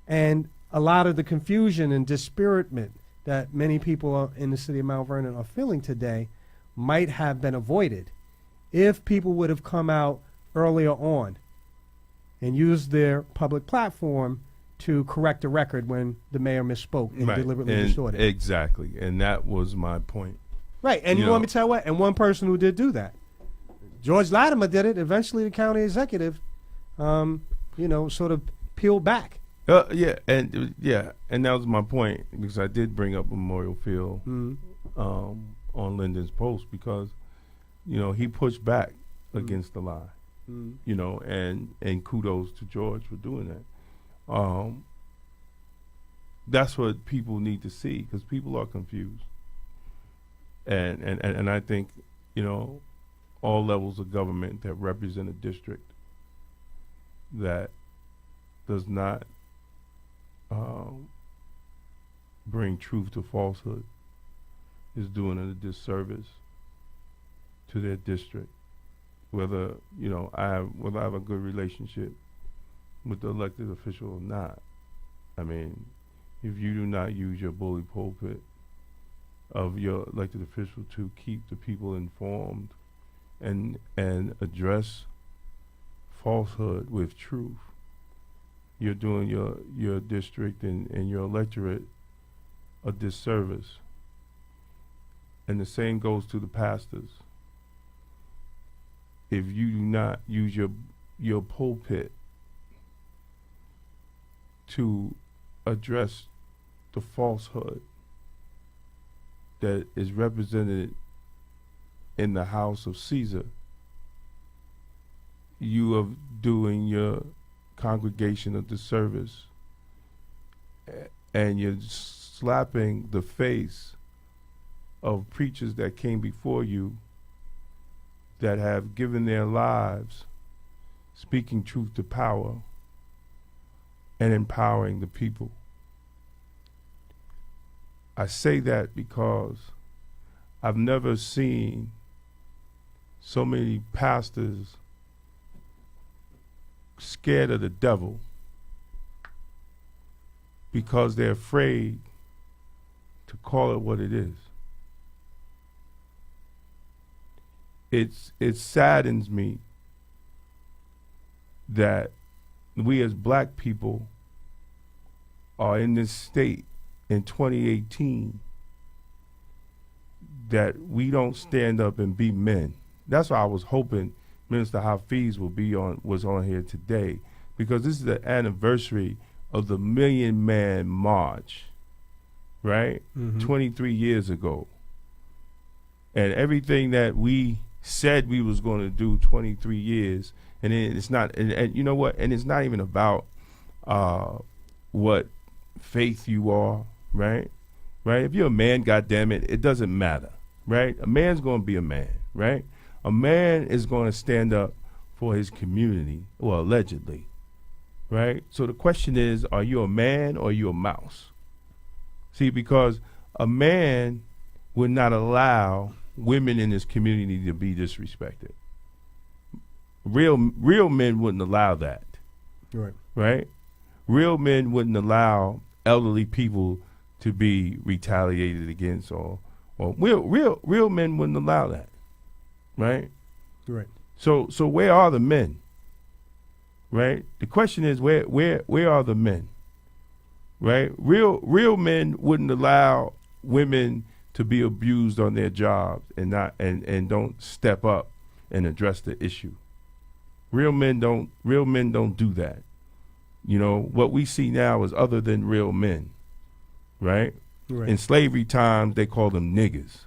And a lot of the confusion and dispiritment that many people in the city of Mount Vernon are feeling today might have been avoided if people would have come out earlier on and used their public platform to correct the record when the mayor misspoke and deliberately distorted. Exactly, and that was my point. Right, and you want me to tell what? And one person who did do that, George Latimer did it. Eventually, the county executive, sort of peeled back. And that was my point, because I did bring up Memorial Field on Lyndon's post, because he pushed back against the lie, and kudos to George for doing that. That's what people need to see, because people are confused, and I think all levels of government that represent a district that does not bring truth to falsehood is doing a disservice to their district. Whether I have a good relationship with the elected official or not. I mean, if you do not use your bully pulpit of your elected official to keep the people informed and address falsehood with truth, you're doing your district and your electorate a disservice. And the same goes to the pastors. If you do not use your pulpit to address the falsehood that is represented in the house of Caesar, you are doing your congregation a disservice, and you're slapping the face of preachers that came before you that have given their lives speaking truth to power and empowering the people. I say that because I've never seen so many pastors scared of the devil because they're afraid to call it what it is. It saddens me that we as black people are in this state in 2018 that we don't stand up and be men. That's why I was hoping Minister Hafiz was on here today, because this is the anniversary of the Million Man March, right? 23 years ago. And everything that we said we was going to do 23 years, and it's not, and you know what, and it's not even about what faith you are, right? If you're a man, goddammit, it doesn't matter, right? A man's going to be a man, right? A man is going to stand up for his community, well, allegedly, right? So the question is, are you a man or are you a mouse? See, because a man would not allow women in his community to be disrespected. Real men wouldn't allow that. Right? Real men wouldn't allow elderly people to be retaliated against, or real men wouldn't allow that. Right? So where are the men? Right? The question is, where are the men? Right? Real men wouldn't allow women to be abused on their jobs and don't step up and address the issue. Real men don't do that. What we see now is other than real men, right? In slavery times, they called them niggers.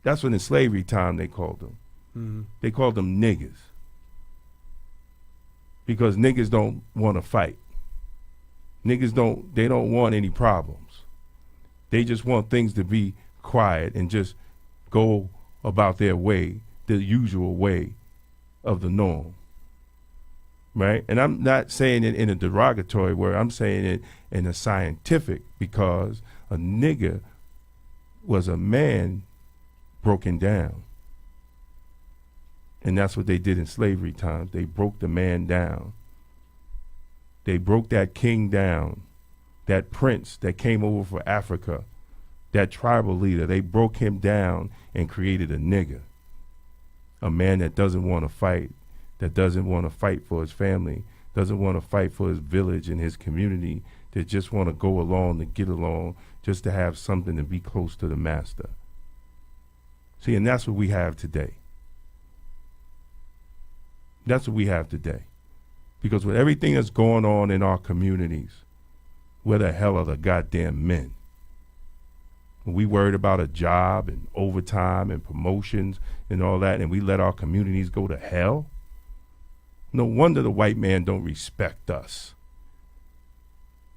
That's when in slavery time they called them. They called them niggers because niggas don't want to fight. Niggas don't want any problems. They just want things to be quiet and just go about their way, the usual way of the norm. Right? And I'm not saying it in a derogatory word. I'm saying it in a scientific, because a nigger was a man broken down. And that's what they did in slavery times. They broke the man down. They broke that king down, that prince that came over for Africa, that tribal leader. They broke him down and created a nigger, a man that doesn't want to fight, that doesn't want to fight for his family, doesn't want to fight for his village and his community, that just want to go along to get along, just to have something to be close to the master. See, and that's what we have today. That's what we have today. Because with everything that's going on in our communities, where the hell are the goddamn men? When we worried about a job and overtime and promotions and all that, and we let our communities go to hell? No wonder the white man don't respect us.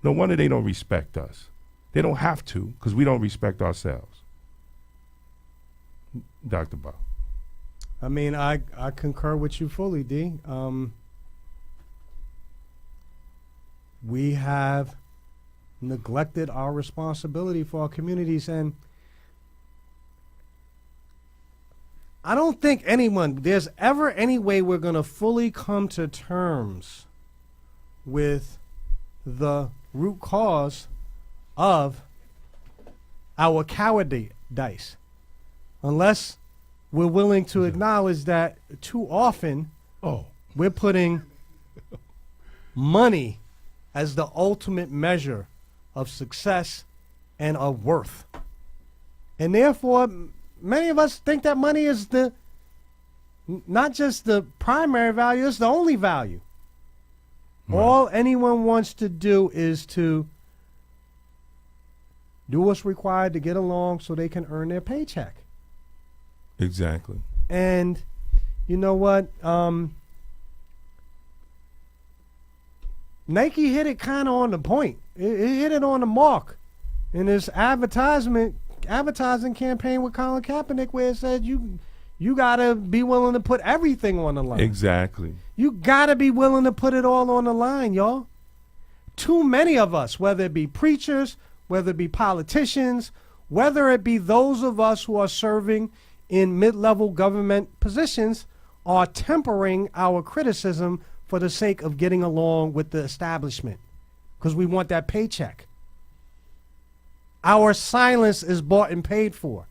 No wonder they don't respect us. They don't have to, because we don't respect ourselves. Dr. Bob. I mean, I concur with you fully, D. We have neglected our responsibility for our communities, and I don't think there's ever any way we're going to fully come to terms with the root cause of our cowardice, unless we're willing to acknowledge that too often we're putting money as the ultimate measure of success and of worth. And therefore, many of us think that money is not just the primary value, it's the only value. Right. All anyone wants to do is to do what's required to get along so they can earn their paycheck. Exactly. And you know what? Nike hit it kind of on the point. It hit it on the mark in this advertising campaign with Colin Kaepernick, where it said you gotta be willing to put everything on the line. Exactly. You gotta be willing to put it all on the line, y'all. Too many of us, whether it be preachers, whether it be politicians, whether it be those of us who are serving in mid-level government positions, are tempering our criticism for the sake of getting along with the establishment, because we want that paycheck. Our silence is bought and paid for.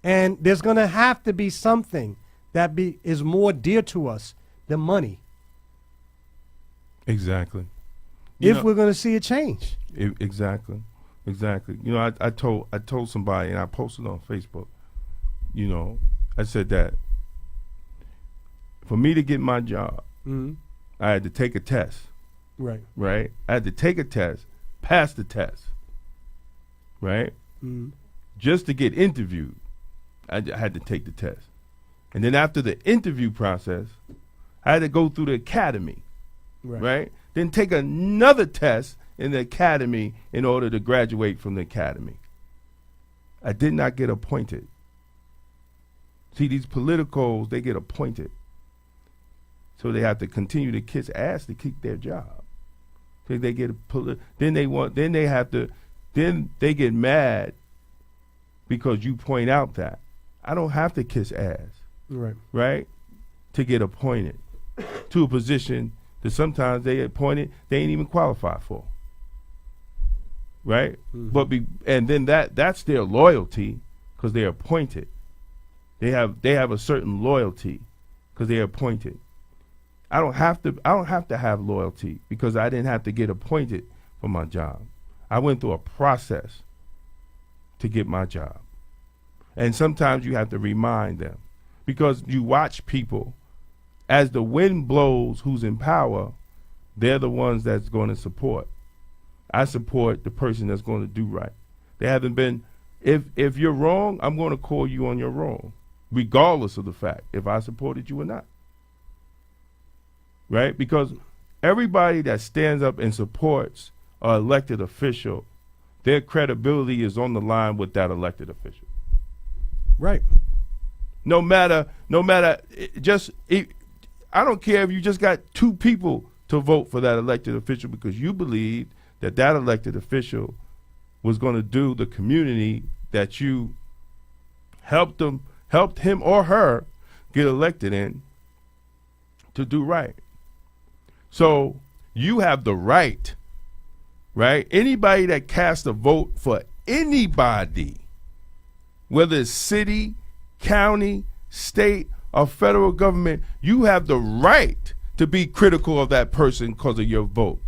And there's going to have to be something that is more dear to us than money. Exactly. If we're going to see a change. Exactly. You know, I told somebody, and I posted on Facebook, you know, I said that for me to get my job, I had to take a test. Right. I had to take a test, pass the test. Right? Just to get interviewed, I had to take the test. And then after the interview process, I had to go through the academy. Right? Then take another test in the academy in order to graduate from the academy. I did not get appointed. See, these politicos, they get appointed. So they have to continue to kiss ass to keep their job. So they get then they get mad because you point out that I don't have to kiss ass. Right? To get appointed to a position that sometimes they appointed they ain't even qualified for. Right? But and then that's their loyalty, because they're appointed. They have a certain loyalty because they're appointed. I don't have to have loyalty, because I didn't have to get appointed for my job. I went through a process to get my job. And sometimes you have to remind them, because you watch people, as the wind blows, who's in power, they're the ones that's going to support. I support the person that's going to do right. They haven't been, if you're wrong, I'm going to call you on your wrong, regardless of the fact if I supported you or not. Right? Because everybody that stands up and supports an elected official their credibility is on the line with that elected official. Right. No matter, I don't care if you just got 2 people to vote for that elected official because you believed that that elected official was going to do the community that you helped him or her get elected in to do right. So you have the right, right? Anybody that casts a vote for anybody, whether it's city, county, state, or federal government, you have the right to be critical of that person because of your vote.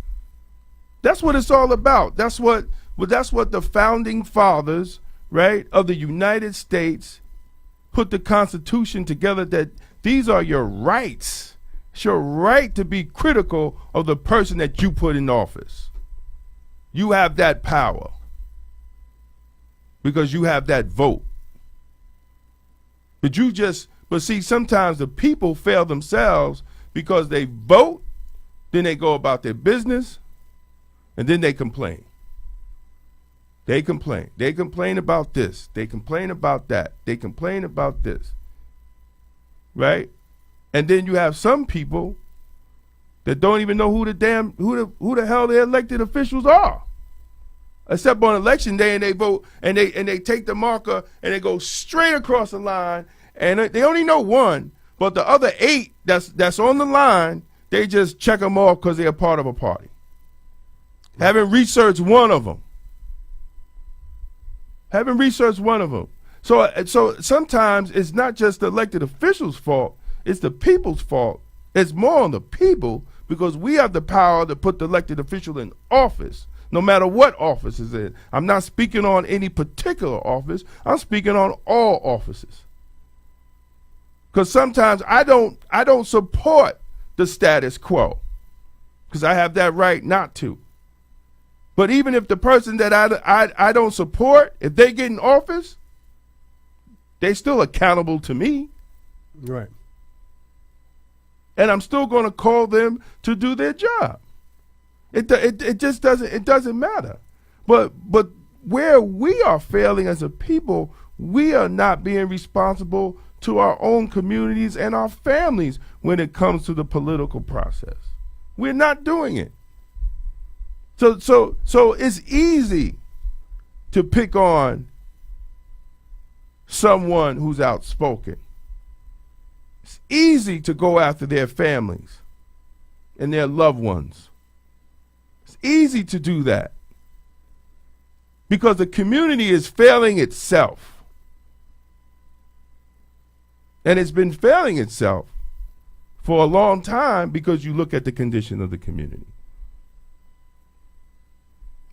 That's what it's all about. That's what the founding fathers, right, of the United States put the Constitution together, that these are your rights. It's your right to be critical of the person that you put in office. You have that power because you have that vote. But see, sometimes the people fail themselves because they vote, then they go about their business, and then they complain. They complain. They complain about this. They complain about that. They complain about this. Right? And then you have some people that don't even know who the hell their elected officials are. Except on election day, and they vote and they take the marker and they go straight across the line, and they only know one, but the other 8 that's on the line, they just check them off because they're a part of a party. Haven't researched one of them. So sometimes it's not just the elected officials' fault, it's the people's fault. It's more on the people because we have the power to put the elected official in office, no matter what office is in. I'm not speaking on any particular office. I'm speaking on all offices. Because sometimes I don't support the status quo because I have that right not to. But even if the person that I don't support, if they get in office, they still accountable to me. Right. And I'm still going to call them to do their job. It just doesn't matter. But where we are failing as a people, we are not being responsible to our own communities and our families when it comes to the political process. We're not doing it. So it's easy to pick on someone who's outspoken. It's easy to go after their families and their loved ones. It's easy to do that because the community is failing itself. And it's been failing itself for a long time because you look at the condition of the community.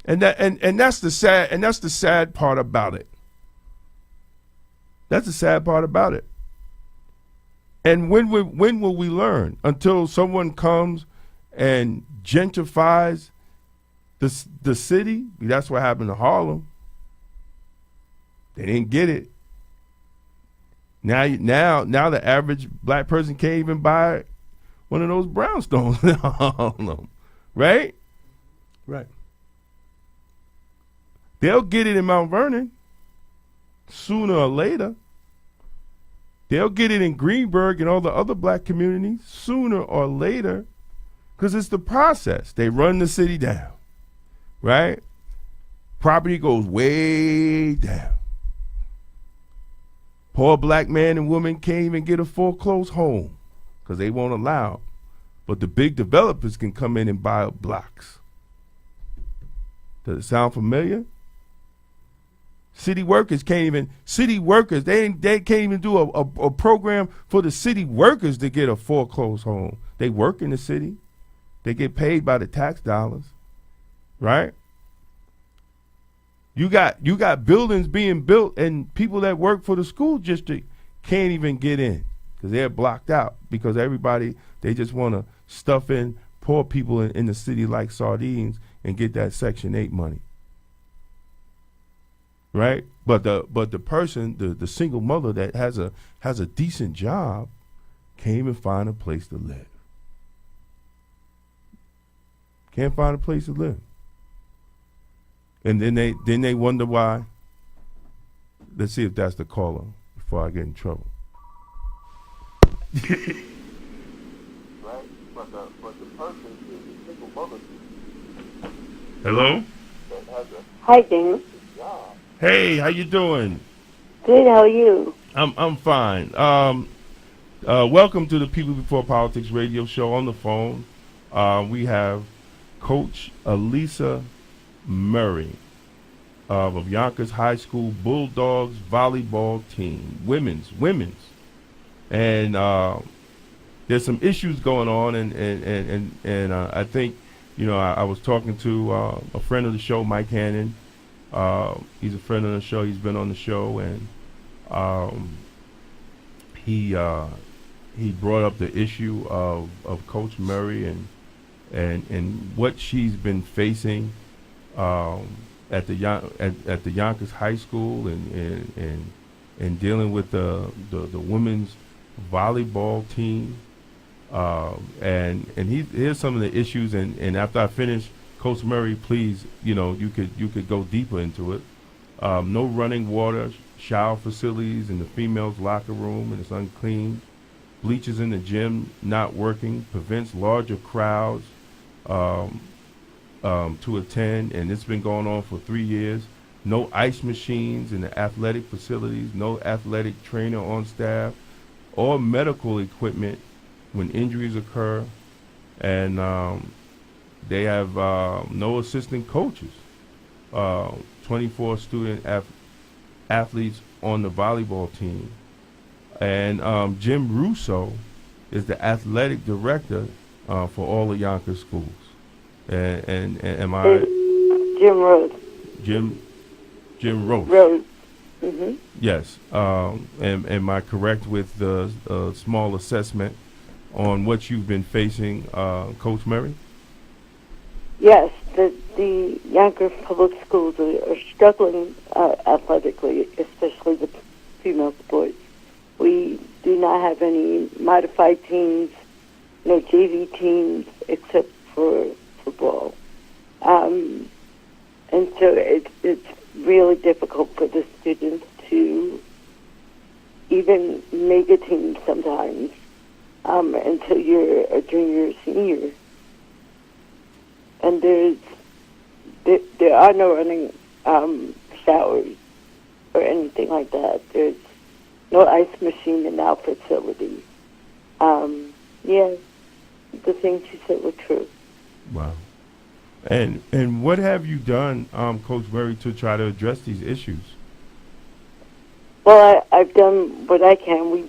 And that's the sad part about it. That's the sad part about it. And when will we learn? Until someone comes and gentrifies the city? That's what happened to Harlem. They didn't get it. Now the average black person can't even buy one of those brownstones in Harlem, right? Right. They'll get it in Mount Vernon sooner or later. They'll get it in Greenburgh and all the other black communities sooner or later because it's the process. They run the city down, right? Property goes way down. Poor black man and woman can't even get a foreclosed home because they won't allow. But the big developers can come in and buy up blocks. Does it sound familiar? City workers, they can't even do a program for the city workers to get a foreclosed home. They work in the city. They get paid by the tax dollars, right? You got buildings being built and people that work for the school district can't even get in because they're blocked out because they just want to stuff in poor people in the city like sardines and get that Section 8 money. Right, but the person, the single mother that has a decent job, can't even find a place to live. Can't find a place to live. And then they wonder why. Let's see if that's the caller before I get in trouble. Right? But the person is a single mother Hello? that has a Hi, Dana. job. Hey, how you doing? Good, how are you? I'm fine. Welcome to the People Before Politics radio show. On the phone, we have Coach Elisa Murray of Yonkers High School Bulldogs volleyball team, women's, and there's some issues going on, and I think, you know, I was talking to a friend of the show, Mike Hannon. He's a friend of the show. He's been on the show, and he brought up the issue of Coach Murray and what she's been facing at the Yonkers High School and dealing with the women's volleyball team. And here's some of the issues, and after I finish, Coach Murray, please, you know, you could go deeper into it. No running water, shower facilities in the females' locker room, and it's unclean. Bleachers in the gym not working, prevents larger crowds to attend, and it's been going on for 3 years. No ice machines in the athletic facilities, no athletic trainer on staff, or medical equipment when injuries occur, and they have no assistant coaches. 24 student athletes on the volleyball team, and Jim Russo is the athletic director for all the Yonkers schools. And am I Jim Rose. Jim Roach? Rose. Mm-hmm. Yes. Am I correct with the small assessment on what you've been facing, Coach Murray? Yes, the Yonkers public schools are struggling athletically, especially the female sports. We do not have any modified teams, no JV teams, except for football. And so it's really difficult for the students to even make a team sometimes until you're a junior or senior. And there are no running showers or anything like that. There's no ice machine in our facility. Yeah, the things you said were true. Wow. And what have you done, Coach Murray, to try to address these issues? Well, I've done what I can.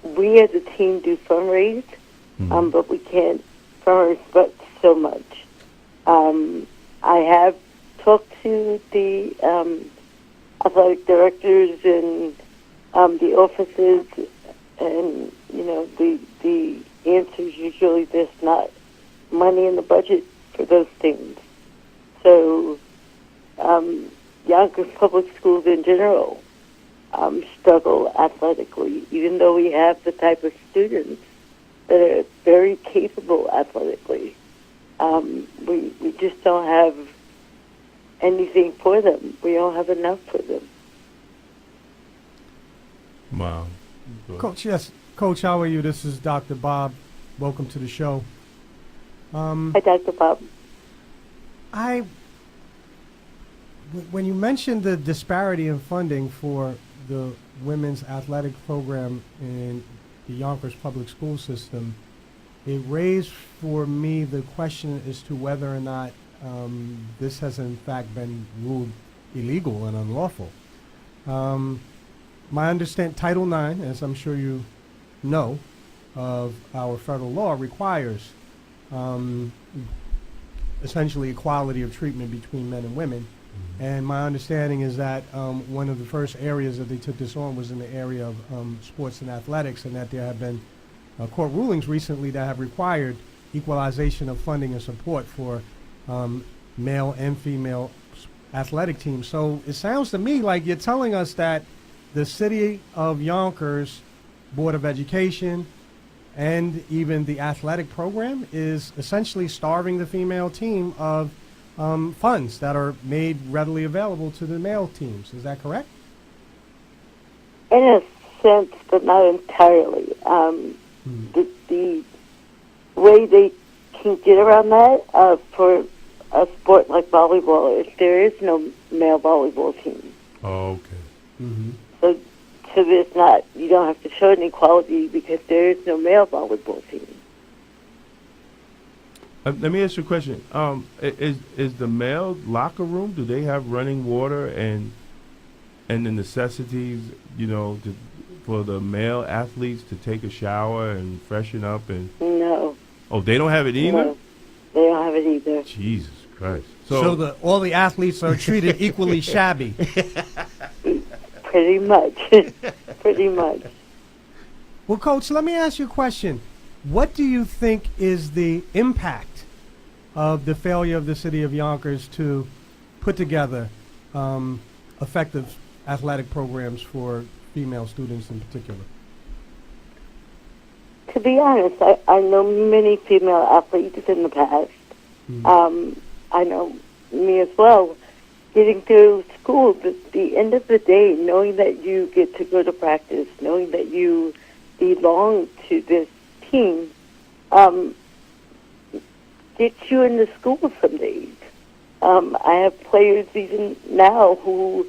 We as a team do fundraise, but we can't fundraise but so much. I have talked to the athletic directors and the offices, and you know the answer is usually there's not money in the budget for those things. So Yonkers public schools in general struggle athletically, even though we have the type of students that are very capable athletically. We just don't have anything for them. We don't have enough for them. Wow. Coach, yes. Coach, how are you? This is Dr. Bob. Welcome to the show. Hi, Dr. Bob. When you mentioned the disparity in funding for the women's athletic program in the Yonkers public school system, it raised for me the question as to whether or not this has in fact been ruled illegal and unlawful. My understanding, Title IX, as I'm sure you know, of our federal law requires essentially equality of treatment between men and women. And my understanding is that one of the first areas that they took this on was in the area of sports and athletics, and that there have been court rulings recently that have required equalization of funding and support for male and female athletic teams. So it sounds to me like you're telling us that the City of Yonkers Board of Education and even the athletic program is essentially starving the female team of funds that are made readily available to the male teams. Is that correct? In a sense, but not entirely. The way they can get around that for a sport like volleyball is there is no male volleyball team. Oh, okay. Mm-hmm. So there's not, you don't have to show an equality because there is no male volleyball team. Let me ask you a question. Is the male locker room, do they have running water and the necessities, for the male athletes to take a shower and freshen up and? No. Oh, they don't have it either? No, they don't have it either. Jesus Christ. So all the athletes are treated equally shabby. Pretty much. Pretty much. Well, Coach, let me ask you a question. What do you think is the impact of the failure of the city of Yonkers to put together effective athletic programs for female students in particular? To be honest, I know many female athletes in the past. I know me as well. Getting through school, but at the end of the day, knowing that you get to go to practice, knowing that you belong to this team, gets you into school some days. I have players even now who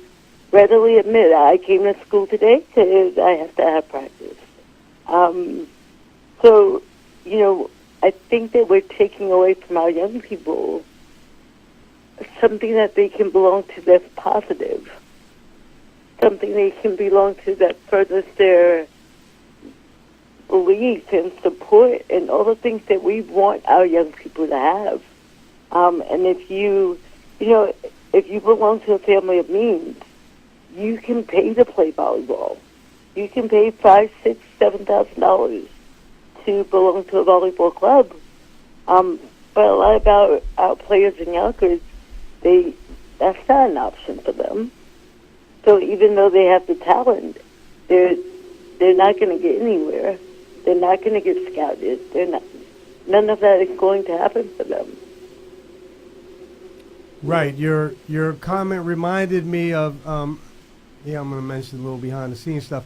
readily admit, I came to school today because I have to have practice. So, I think that we're taking away from our young people something that they can belong to that's positive, something they can belong to that furthers their belief and support and all the things that we want our young people to have. And if you belong to a family of means, you can pay to play volleyball. You can pay $5,000, $6,000, $7,000 to belong to a volleyball club. But a lot of our players in Yonkers, that's not an option for them. So even though they have the talent, they're not going to get anywhere. They're not going to get scouted. None of that is going to happen for them. Right. Your comment reminded me of I'm going to mention a little behind the scenes stuff.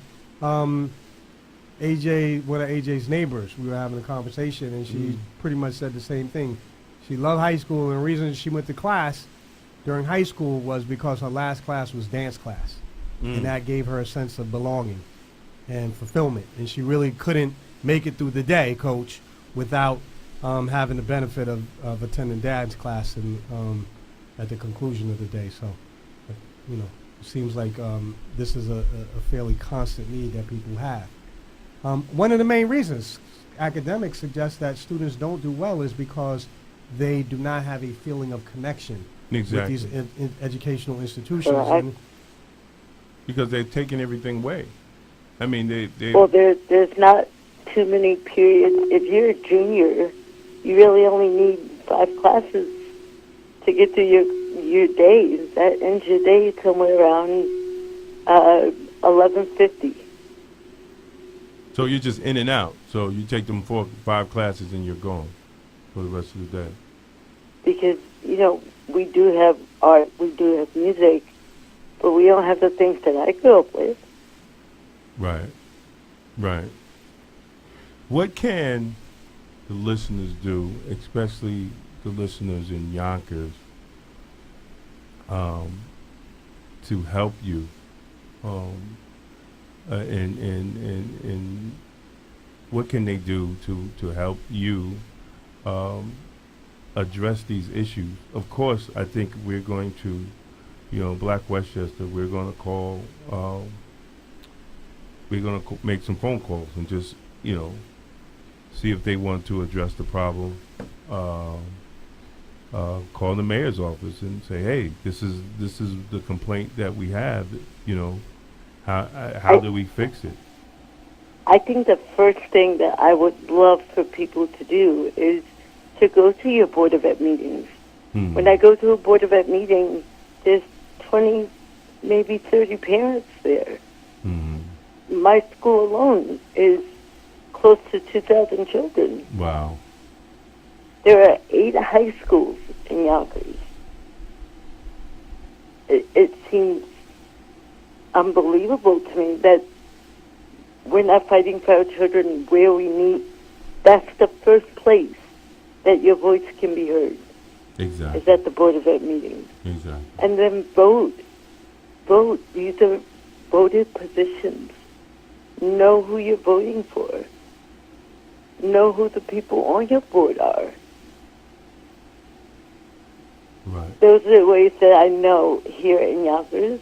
AJ, one of AJ's neighbors, we were having a conversation, and she pretty much said the same thing. She loved high school, and the reason she went to class during high school was because her last class was dance class, and that gave her a sense of belonging and fulfillment. And she really couldn't make it through the day, Coach, without having the benefit of attending dance class and at the conclusion of the day. So, it seems like this is a fairly constant need that people have. One of the main reasons academics suggest that students don't do well is because they do not have a feeling of connection with these educational institutions. Because they're taking everything away. I mean, they Well, there's not too many periods. If you're a junior, you really only need 5 classes to get through your days. That ends your day somewhere around 11:50. So you're just in and out. So you take them 4 or 5 classes and you're gone for the rest of the day. Because, we do have art, we do have music, but we don't have the things that I grew up with. Right. What can the listeners do, especially the listeners in Yonkers, to help you? And what can they do to help you address these issues? Of course, I think we're going to, Black Westchester, we're going to call, we're going to make some phone calls and just, see if they want to address the problem. Call the mayor's office and say, hey, this is the complaint that we have, How do we fix it? I think the first thing that I would love for people to do is to go to your Board of Ed meetings. When I go to a Board of Ed meeting, there's 20, maybe 30 parents there. My school alone is close to 2,000 children. Wow. There are 8 high schools in Yonkers. it seems unbelievable to me that we're not fighting for our children where we meet. That's the first place that your voice can be heard. Exactly. Is at the Board of Ed meetings. Exactly. And then vote. Vote. These are voted positions. Know who you're voting for. Know who the people on your board are. Right. Those are the ways that I know here in Yonkers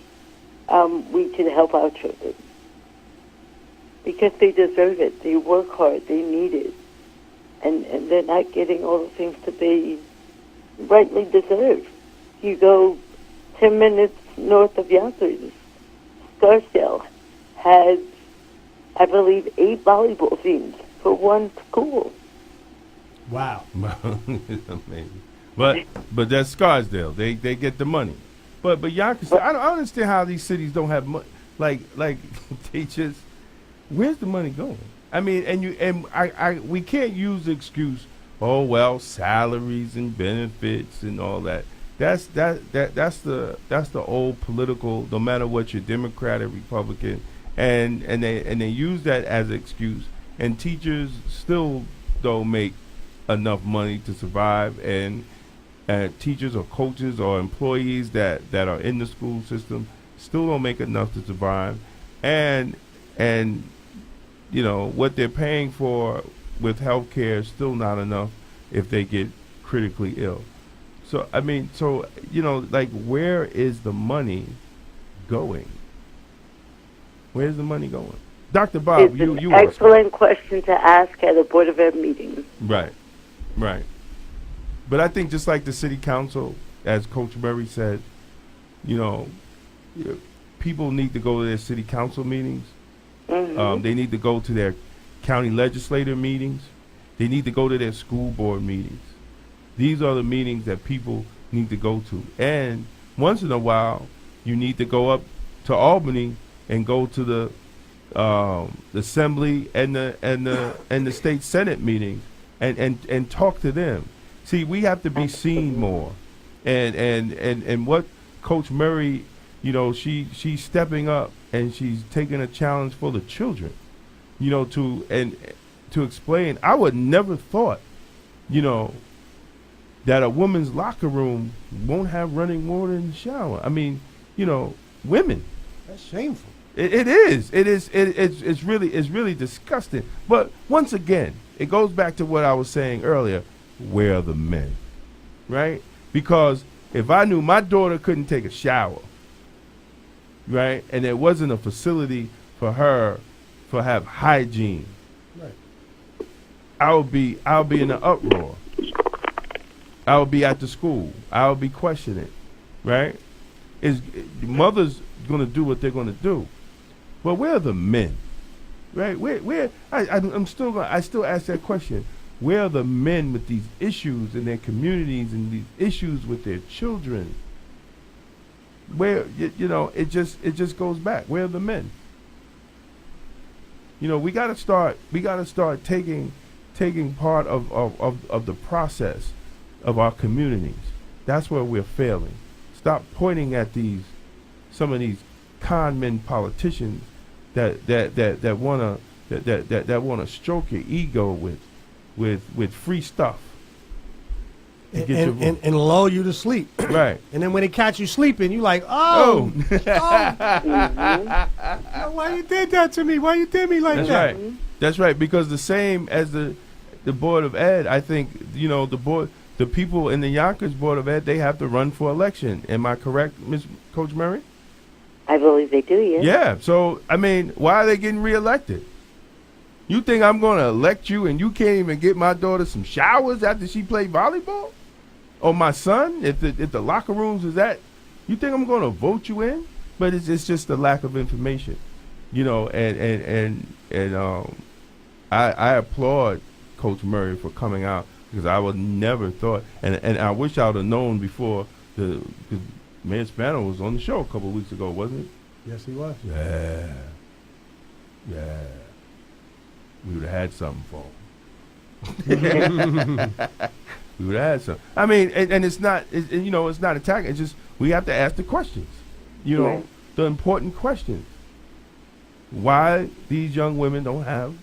we can help our children. Because they deserve it. They work hard. They need it. And they're not getting all the things that they rightly deserve. You go 10 minutes north of Yonkers, Scarsdale has, I believe, 8 volleyball teams for one school. Wow. It's amazing. But that's Scarsdale. They get the money. But Yonkers, I don't understand how these cities don't have money. Like they just, where's the money going? I mean, we can't use the excuse, oh well, salaries and benefits and all that. That's the old political. No matter what you're Democrat or Republican, and they use that as an excuse. And teachers still don't make enough money to survive, and teachers or coaches or employees that are in the school system still don't make enough to survive, and you know what they're paying for with health care is still not enough if they get critically ill. So I mean, you know, like, where is the money going? Where's the money going? Dr. Bob, It's you an excellent question to ask at a Board of Ed meeting. Right. But I think just like the city council, as Coach Murray said, you know, people need to go to their city council meetings. Mm-hmm. They need to go to their county legislator meetings. They need to go to their school board meetings. These are the meetings that people need to go to. And once in a while, you need to go up to Albany and go to the assembly and the state senate meetings and talk to them. See, we have to be seen more, and what Coach Murray, you know, she's stepping up and she's taking a challenge for the children, you know, to explain. I would never thought, you know, that a woman's locker room won't have running water in the shower. I mean, you know, women. That's shameful. It is. It's really disgusting. But once again, it goes back to what I was saying earlier. Where are the men? Right? Because if I knew my daughter couldn't take a shower, right, and there wasn't a facility for her to have hygiene, Right. I'll be in an uproar. I would be at the school. I would be questioning, right? Mother's going to do what they're going to do. But where are the men? Right? I still ask that question. Where are the men with these issues in their communities and these issues with their children? Where, you know, it just goes back. Where are the men? You know, we got to start taking part of the process of our communities. That's where we're failing. Stop pointing at some of these con men politicians that wanna stroke your ego with free stuff to get your vote. And lull you to sleep. Right. And then when they catch you sleeping, you like, oh, why you did that to me? Why you did me like That's that? right. That's right. Because the same as the Board of Ed, I think, you know, the people in the Yonkers Board of Ed, they have to run for election. Am I correct, Ms. Coach Murray? I believe they do, yes. Yeah. So, I mean, why are they getting reelected? You think I'm going to elect you and you can't even get my daughter some showers after she played volleyball? Or my son, if the locker rooms is that, you think I'm going to vote you in? But it's just the lack of information, you know. And I applaud Coach Murray for coming out, because I would never thought, and I wish I would have known before, because Mayor Spano was on the show a couple of weeks ago, wasn't he? Yes, he was. Yeah. We would have had something for him. We would have had something. I mean, and it's not, you know, it's not attacking. It's just We have to ask the questions, you know, Right. the important questions. Why these young women don't have,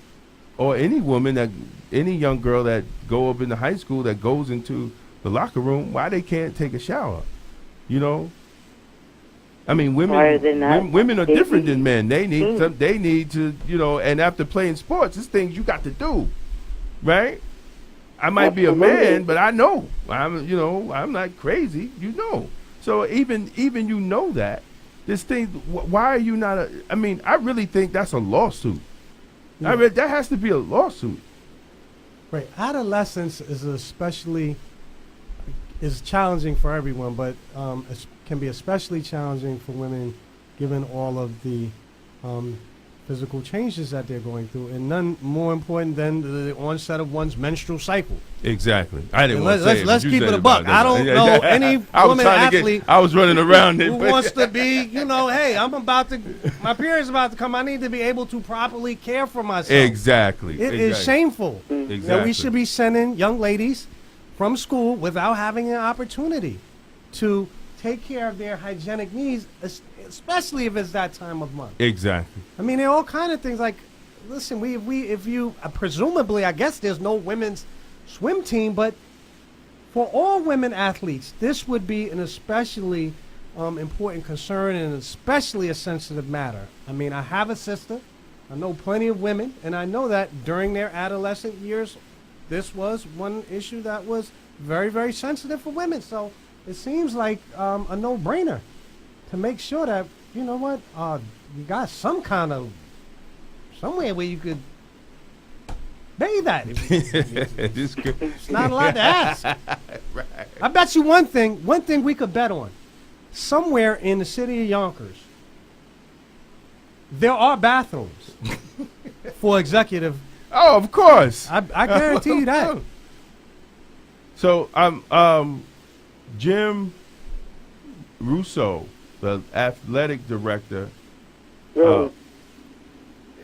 or any young girl that go up into high school that goes into the locker room, why they can't take a shower, you know? I mean, Why are they not? women are They different need- than men. They need Mm. they need to, you know, and after playing sports, it's things you got to do, right? I might be a Absolutely. man, but I know I'm not crazy, you know. So even you know that this thing. Why are you not? I mean, I really think that's a lawsuit. Yeah. That has to be a lawsuit. Right. Adolescence is challenging for everyone, but can be especially challenging for women, given all of the physical changes that they're going through, and none more important than the onset of one's menstrual cycle. Exactly. I didn't And want to say it. let's but you keep said it a about buck. that. I don't know any I was woman trying to athlete I was running around it. who but- wants to be, hey, my period's about to come. I need to be able to properly care for myself. Exactly. It is shameful Exactly. that we should be sending young ladies from school without having an opportunity to take care of their hygienic needs, especially if it's that time of month. Exactly. I mean, there are all kind of things like, listen, if you presumably, I guess there's no women's swim team, but for all women athletes, this would be an especially important concern and especially a sensitive matter. I mean, I have a sister. I know plenty of women, and I know that during their adolescent years, this was one issue that was very, very sensitive for women. So it seems like a no-brainer to make sure that, you know what, you got somewhere where you could bathe at. It's not a lot to ask. Right. I bet you one thing we could bet on. Somewhere in the city of Yonkers, there are bathrooms for executive. Oh, of course. I guarantee you that. So Jim Russo, the athletic director, Really.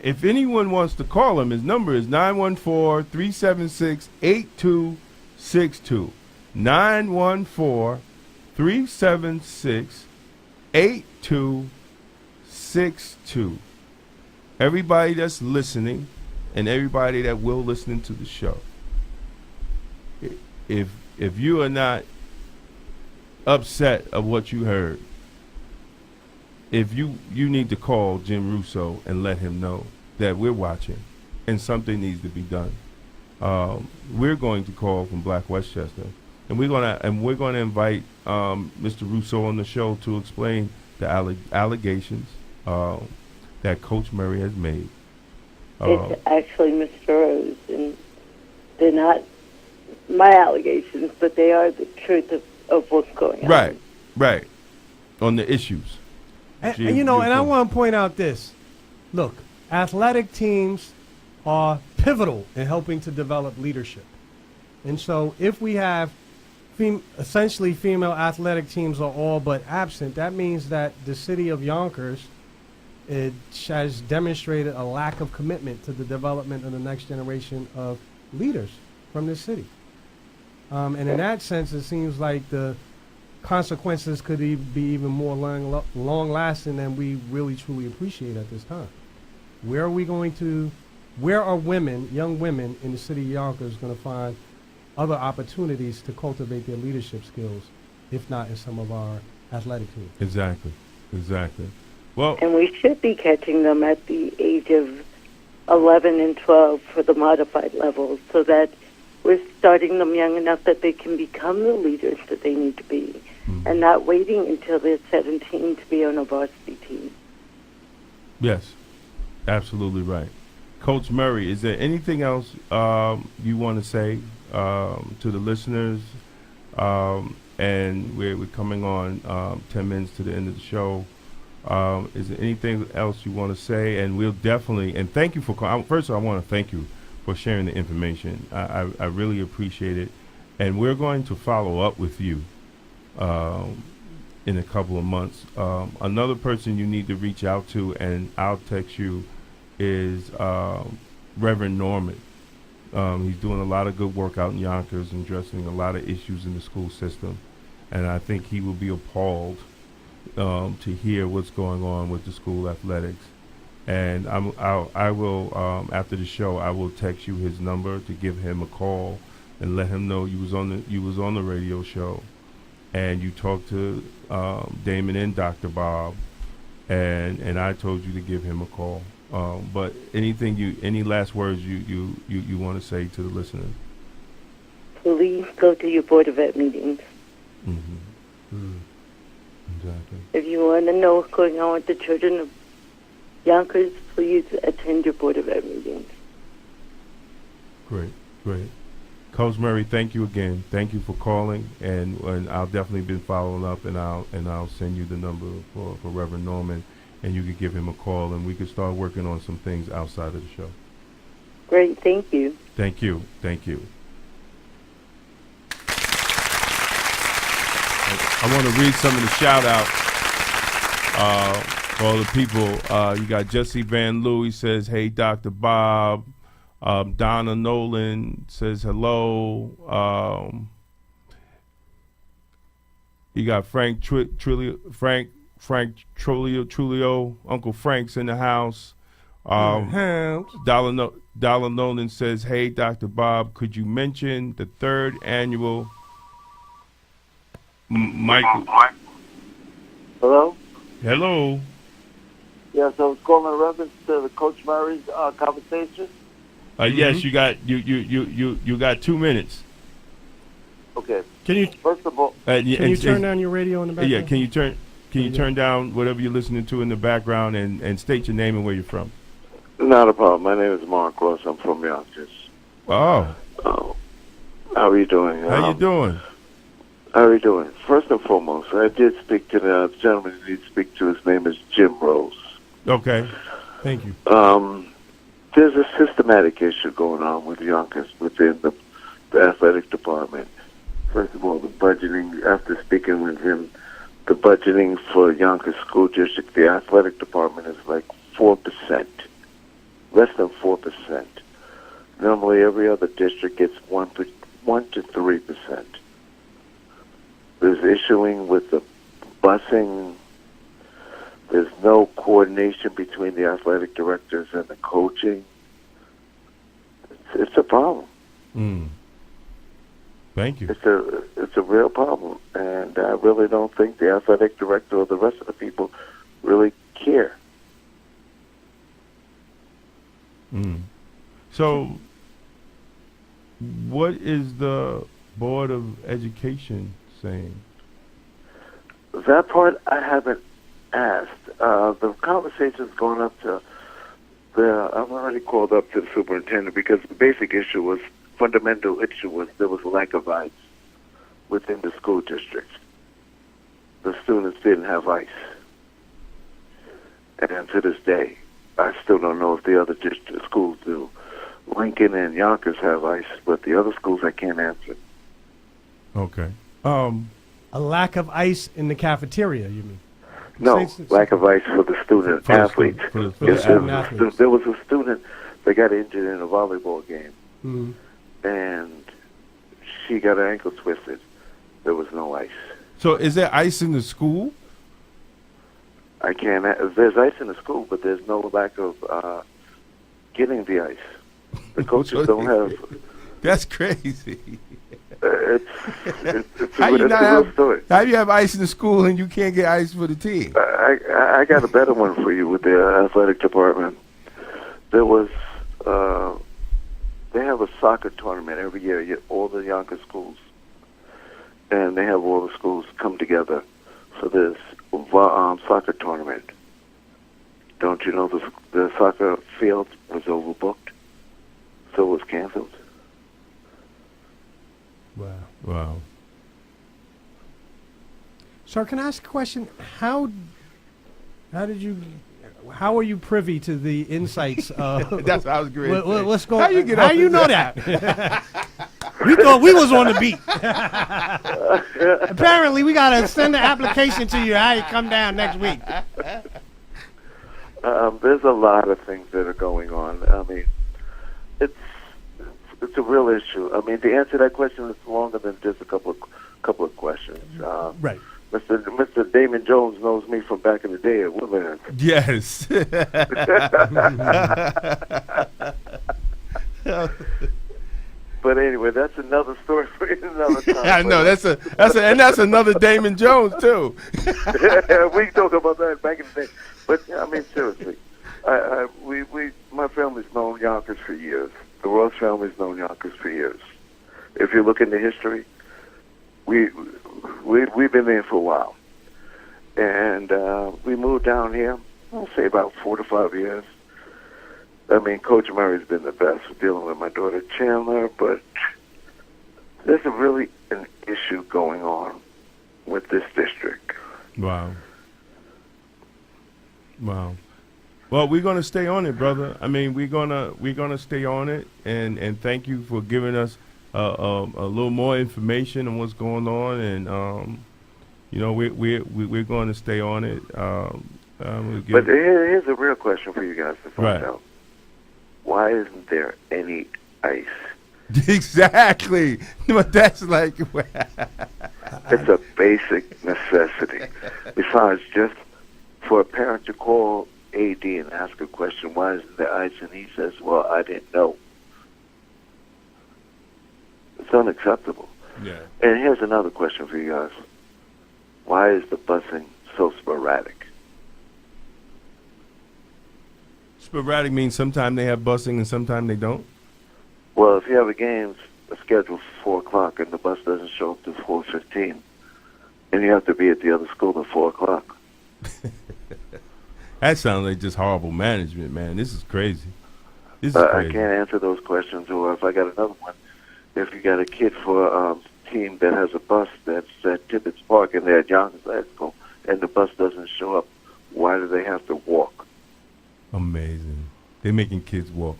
if anyone wants to call him, his number is 914-376-8262. 914-376-8262. Everybody that's listening and everybody that will listen to the show, if you are not upset of what you heard, if you need to call Jim Russo and let him know that we're watching and something needs to be done. We're going to call from Black Westchester, and we're gonna invite Mr. Russo on the show to explain the allegations that Coach Murray has made. It's actually Mr. Rose, and they're not my allegations, but they are the truth of what's going on. Right, on the issues. And I want to point out this. Look, athletic teams are pivotal in helping to develop leadership. And so if we have essentially female athletic teams are all but absent, that means that the city of Yonkers has demonstrated a lack of commitment to the development of the next generation of leaders from this city. And in that sense, it seems like the consequences could be even more long-lasting than we really truly appreciate at this time. Where are young women in the city of Yonkers going to find other opportunities to cultivate their leadership skills, if not in some of our athletic teams? Exactly. Well, And we should be catching them at the age of 11 and 12 for the modified levels, so that we're starting them young enough that they can become the leaders that they need to be, and not waiting until they're 17 to be on a varsity team. yes, absolutely right. Coach Murray, is there anything else you want to say to the listeners? And we're coming on 10 minutes to the end of the show. Is there anything else you want to say? And we'll definitely, and thank you for calling. First of all, I want to thank you for sharing the information. I really appreciate it. And we're going to follow up with you in a couple of months. Another person you need to reach out to, and I'll text you, is Reverend Norman. He's doing a lot of good work out in Yonkers and addressing a lot of issues in the school system. and I think he will be appalled to hear what's going on with the school athletics. And I will after the show, I will text you his number to give him a call and let him know you was on the radio show, and you talked to Damon and Dr. Bob, and I told you to give him a call. But any last words you want to say to the listeners? Please go to your Board of Ed meetings. Exactly. If you want to know what's going on with the children of Yonkers, please attend your Board of Ed meetings. Great. Coach Murray, thank you again. Thank you for calling, and I'll definitely be following up, and I'll send you the number for Reverend Norman, and you could give him a call, and we could start working on some things outside of the show. Great, thank you. Thank you. I want to read some of the shout-outs for all the people. You got Jesse Van Loo. He says, hey, Dr. Bob. Donna Nolan says hello. You got Frank Trulio. Uncle Frank's in the house. Dollar Nolan says, hey, Dr. Bob, could you mention the third annual Michael? Hello? Hello. Yes, I was calling in reference to the Coach Murray's conversation. Yes, you got 2 minutes. Okay. Can you First of all, can you turn down your radio in the background? Yeah, can you turn down whatever you're listening to in the background and state your name and where you're from? not a problem. My name is Mark Ross. I'm from Yonkers. Oh. How are you doing? How you doing? How are you doing? First and foremost, I did speak to the gentleman you need to speak to. His name is Jim Rose. Okay. Thank you. There's a systematic issue going on with Yonkers within the athletic department. First of all, the budgeting, after speaking with him, the budgeting for Yonkers School District, the athletic department is like 4%, less than 4%. Normally, every other district gets 1 to 3%. There's issuing with the busing. There's no coordination between the athletic directors and the coaching. It's a problem. Thank you. It's a real problem, and I really don't think the athletic director or the rest of the people really care. So, what is the Board of Education saying? That part I haven't asked. The conversation's going up to I've already called up to the superintendent because the basic issue was, fundamental issue was there was a lack of ice within the school district. The students didn't have ice. And to this day, I still don't know if the other district schools do. Lincoln and Yonkers have ice, but the other schools I can't answer. Okay. A lack of ice in the cafeteria, you mean? No, lack of ice for the student athletes. There was a student that got injured in a volleyball game, and she got her ankle twisted. There was no ice. So is there ice in the school? I can't. There's ice in the school, but there's no lack of getting the ice. The coaches don't have. That's crazy. It's how a real story. How do you have ice in the school and you can't get ice for the team? I got a better one for you with the athletic department. There was they have a soccer tournament every year, all the Yonkers schools, and they have all the schools come together for this soccer tournament. Don't you know the soccer field was overbooked, so it was canceled. Wow. Sir, can I ask a question? How are you privy to the insights? That's what I was going to say. What's going? How you know that? We thought we was on the beat. Apparently, we got to send an application to you. How you come down next week? There's a lot of things that are going on. I mean, it's a real issue. I mean, to answer that question is longer than just a couple of couple of questions. Right. Mr. Damon Jones knows me from back in the day at Woodland. Yes. But anyway, that's another story for another time. I know that's another Damon Jones too. We can talk about that back in the day. But I mean, seriously, my family's known Yonkers for years. The Ross family's known Yonkers for years. If you look into history, we've been there for a while, and we moved down here. I'll say about 4 to 5 years. I mean, Coach Murray's been the best for dealing with my daughter Chandler, but there's really an issue going on with this district. Wow. Well, we're gonna stay on it, brother. I mean, we're gonna stay on it, and thank you for giving us a little more information on what's going on, and we're going to stay on it. But here's a real question for you guys to find out. Why isn't there any ice? Exactly. But that's like... It's a basic necessity. Besides, just for a parent to call AD and ask a question, why isn't there ice? And he says, well, I didn't know. It's unacceptable. Yeah. And here's another question for you guys. Why is the busing so sporadic? Sporadic means sometimes they have busing and sometimes they don't? Well, if you have a game scheduled for 4 o'clock and the bus doesn't show up to 4:15, and you have to be at the other school at 4 o'clock. That sounds like just horrible management, man. This is crazy. I can't answer those questions. Or if I got another one, if you got a kid for a team that has a bus that's at Tibbetts Park and they're at Yonkers High School, and the bus doesn't show up, why do they have to walk? Amazing. They're making kids walk.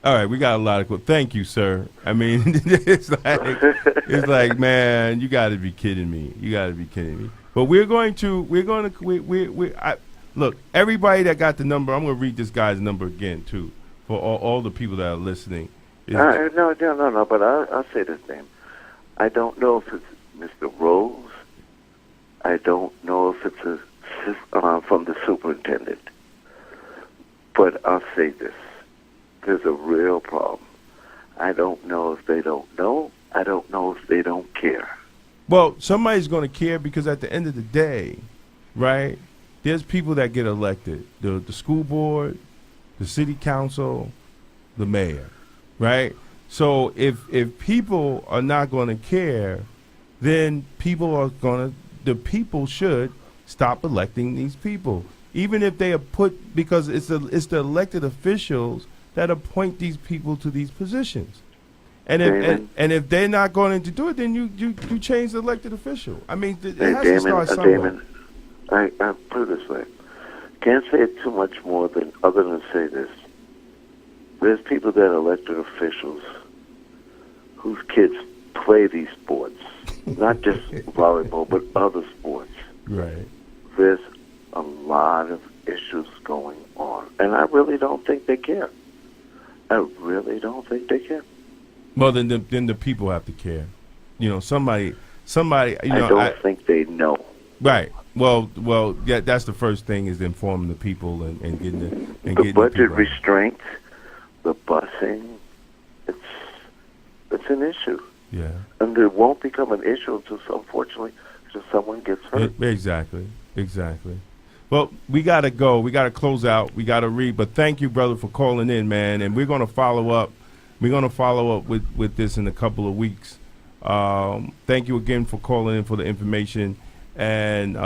All right, we got a lot of. Thank you, sir. I mean, it's like, man, you got to be kidding me. But look, everybody that got the number. I'm going to read this guy's number again too, for all the people that are listening. No. But I'll say this name. I don't know if it's Mr. Rose. I don't know if it's from the superintendent. But I'll say this. There's a real problem. I don't know if they don't know. I don't know if they don't care. Well, somebody's going to care because at the end of the day, right, there's people that get elected. The school board, the city council, the mayor, right? So if people are not going to care, then the people should stop electing these people. Even if they are put, because it's the elected officials that appoint these people to these positions. And if they're not going to do it, then you change the elected official. I mean, it has to start somewhere. I put it this way. Can't say it too much more other than say this. There's people that are elected officials whose kids play these sports, not just volleyball, but other sports. Right. There's a lot of issues going on, and I really don't think they care. Well, then the people have to care. Somebody. I don't think they know. Right. Well, yeah. That's the first thing is informing the people and getting the budget restraints, the busing. It's an issue. Yeah. And it won't become an issue until, unfortunately, someone gets hurt. Exactly. Well, we got to go. We got to close out. We got to read. But thank you, brother, for calling in, man. And we're going to follow up. We're going to follow up with this in a couple of weeks. Thank you again for calling in for the information. And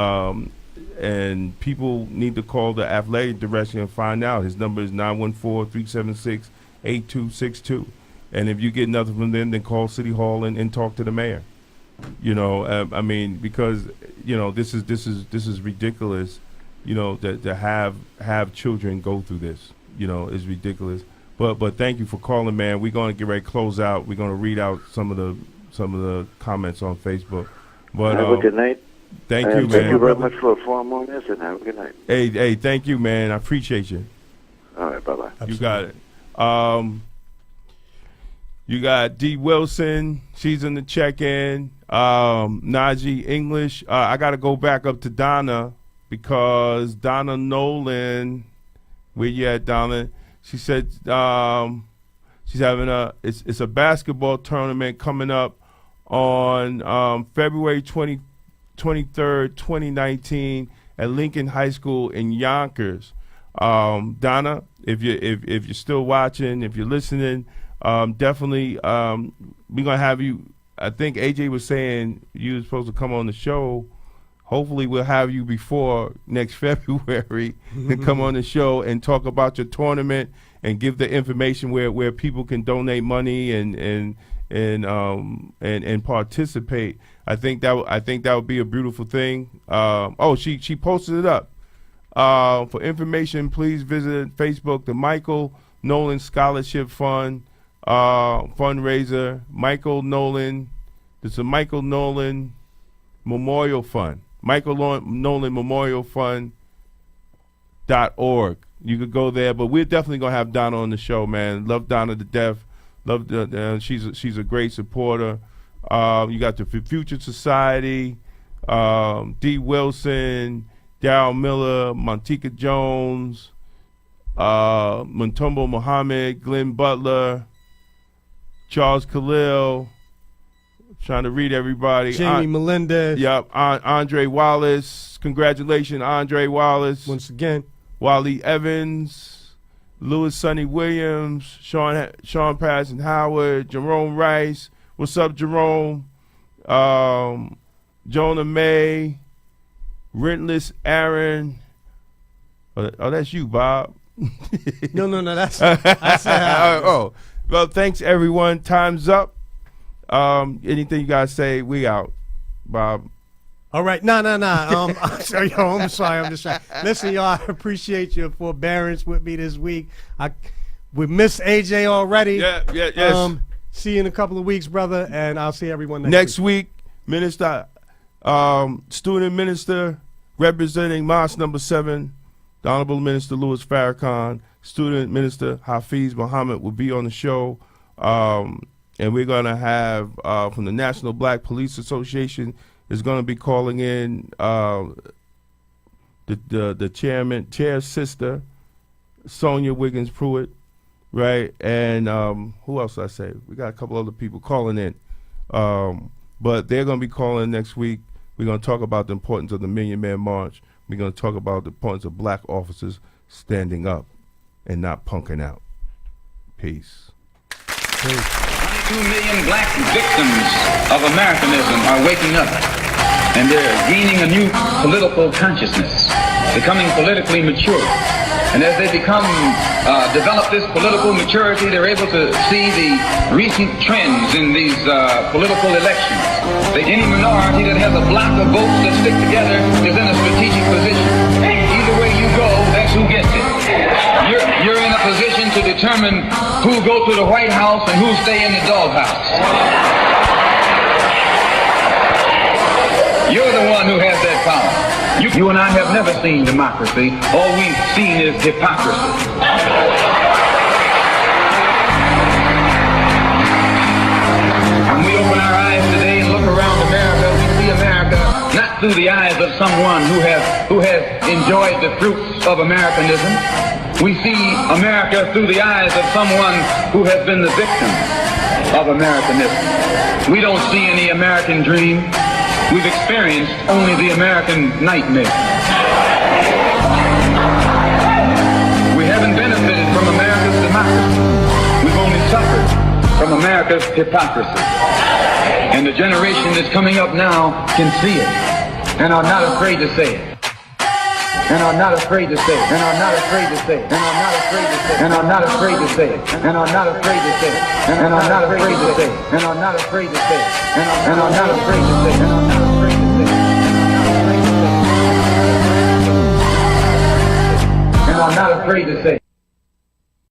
people need to call the athletic direction and find out. His number is 914-376-8262. And if you get nothing from them, then call City Hall and talk to the mayor. I mean, because this is ridiculous. To have children go through this, is ridiculous. But thank you for calling, man. We're going to get ready to close out. We're going to read out some of the comments on Facebook. But have a good night. Thank you, man. Thank you very much for a forum on this, and have a good night. Hey, thank you, man. I appreciate you. All right, bye-bye. You got it. You got D. Wilson. She's in the check-in. Najee English. I got to go back up to Donna because Donna Nolan, where you at, Donna? She said she's having it's a basketball tournament coming up on February 23rd, 2019 at Lincoln High School in Yonkers. Donna, if you're still watching, if you're listening, definitely we're gonna have you. I think AJ was saying you were supposed to come on the show. Hopefully we'll have you before next February to come on the show and talk about your tournament and give the information where people can donate money and participate. I think that would be a beautiful thing. She posted it up. For information, please visit Facebook, the Michael Nolan Scholarship Fund fundraiser. Michael Nolan. It's a Michael Nolan Memorial Fund. Michael Nolan Memorial Fund.org. You could go there, but we're definitely gonna have Donna on the show, man. Love Donna to death. Love she's a great supporter. You got the Future Society, D. Wilson, Darryl Miller, Montika Jones, Montumbo Muhammad, Glenn Butler, Charles Khalil. Trying to read everybody. Jamie Melendez. Yep. Andre Wallace. Congratulations, Andre Wallace. Once again. Wally Evans. Louis Sonny Williams. Sean Patterson Howard. Jerome Rice. What's up, Jerome? Jonah May. Rentless Aaron. Oh, that's you, Bob. No, that's oh. Well, thanks, everyone. Time's up. Anything you guys say? We out, Bob. All right, no. I'm sorry. I'm just trying. Listen, y'all, I appreciate your forbearance with me this week. We missed AJ already. Yes. See you in a couple of weeks, brother, and I'll see everyone next week. Minister, student minister representing Mosque Number 7, the Honorable Minister Louis Farrakhan. Student minister Hafiz Muhammad will be on the show. And we're going to have, from the National Black Police Association, is going to be calling in the chair's sister, Sonia Wiggins Pruitt, right? And who else did I say? We got a couple other people calling in. But they're going to be calling next week. We're going to talk about the importance of the Million Man March. We're going to talk about the importance of black officers standing up and not punking out. Peace. 22 million black victims of Americanism are waking up, and they're gaining a new political consciousness, becoming politically mature. And as they develop this political maturity, they're able to see the recent trends in these political elections. Any minority that has a block of votes that stick together is in a strategic position. Either way you go, that's who gets it. You're in a position to determine who go to the White House and who stay in the doghouse. You're the one who has that power. You and I have never seen democracy. All we've seen is hypocrisy. When we open our eyes today and look around America, we see America not through the eyes of someone who has enjoyed the fruits of Americanism. We see America through the eyes of someone who has been the victim of Americanism. We don't see any American dream. We've experienced only the American nightmare. We haven't benefited from America's democracy. We've only suffered from America's hypocrisy. And the generation that's coming up now can see it and are not afraid to say it. And are not afraid to say it. And are not afraid to say it. And are not afraid to say it. And are not afraid to say it. And are not afraid to say it. And are not afraid to say it. And are not afraid to say it. And are not afraid to say it. And are not afraid to say it. And are not afraid to say it.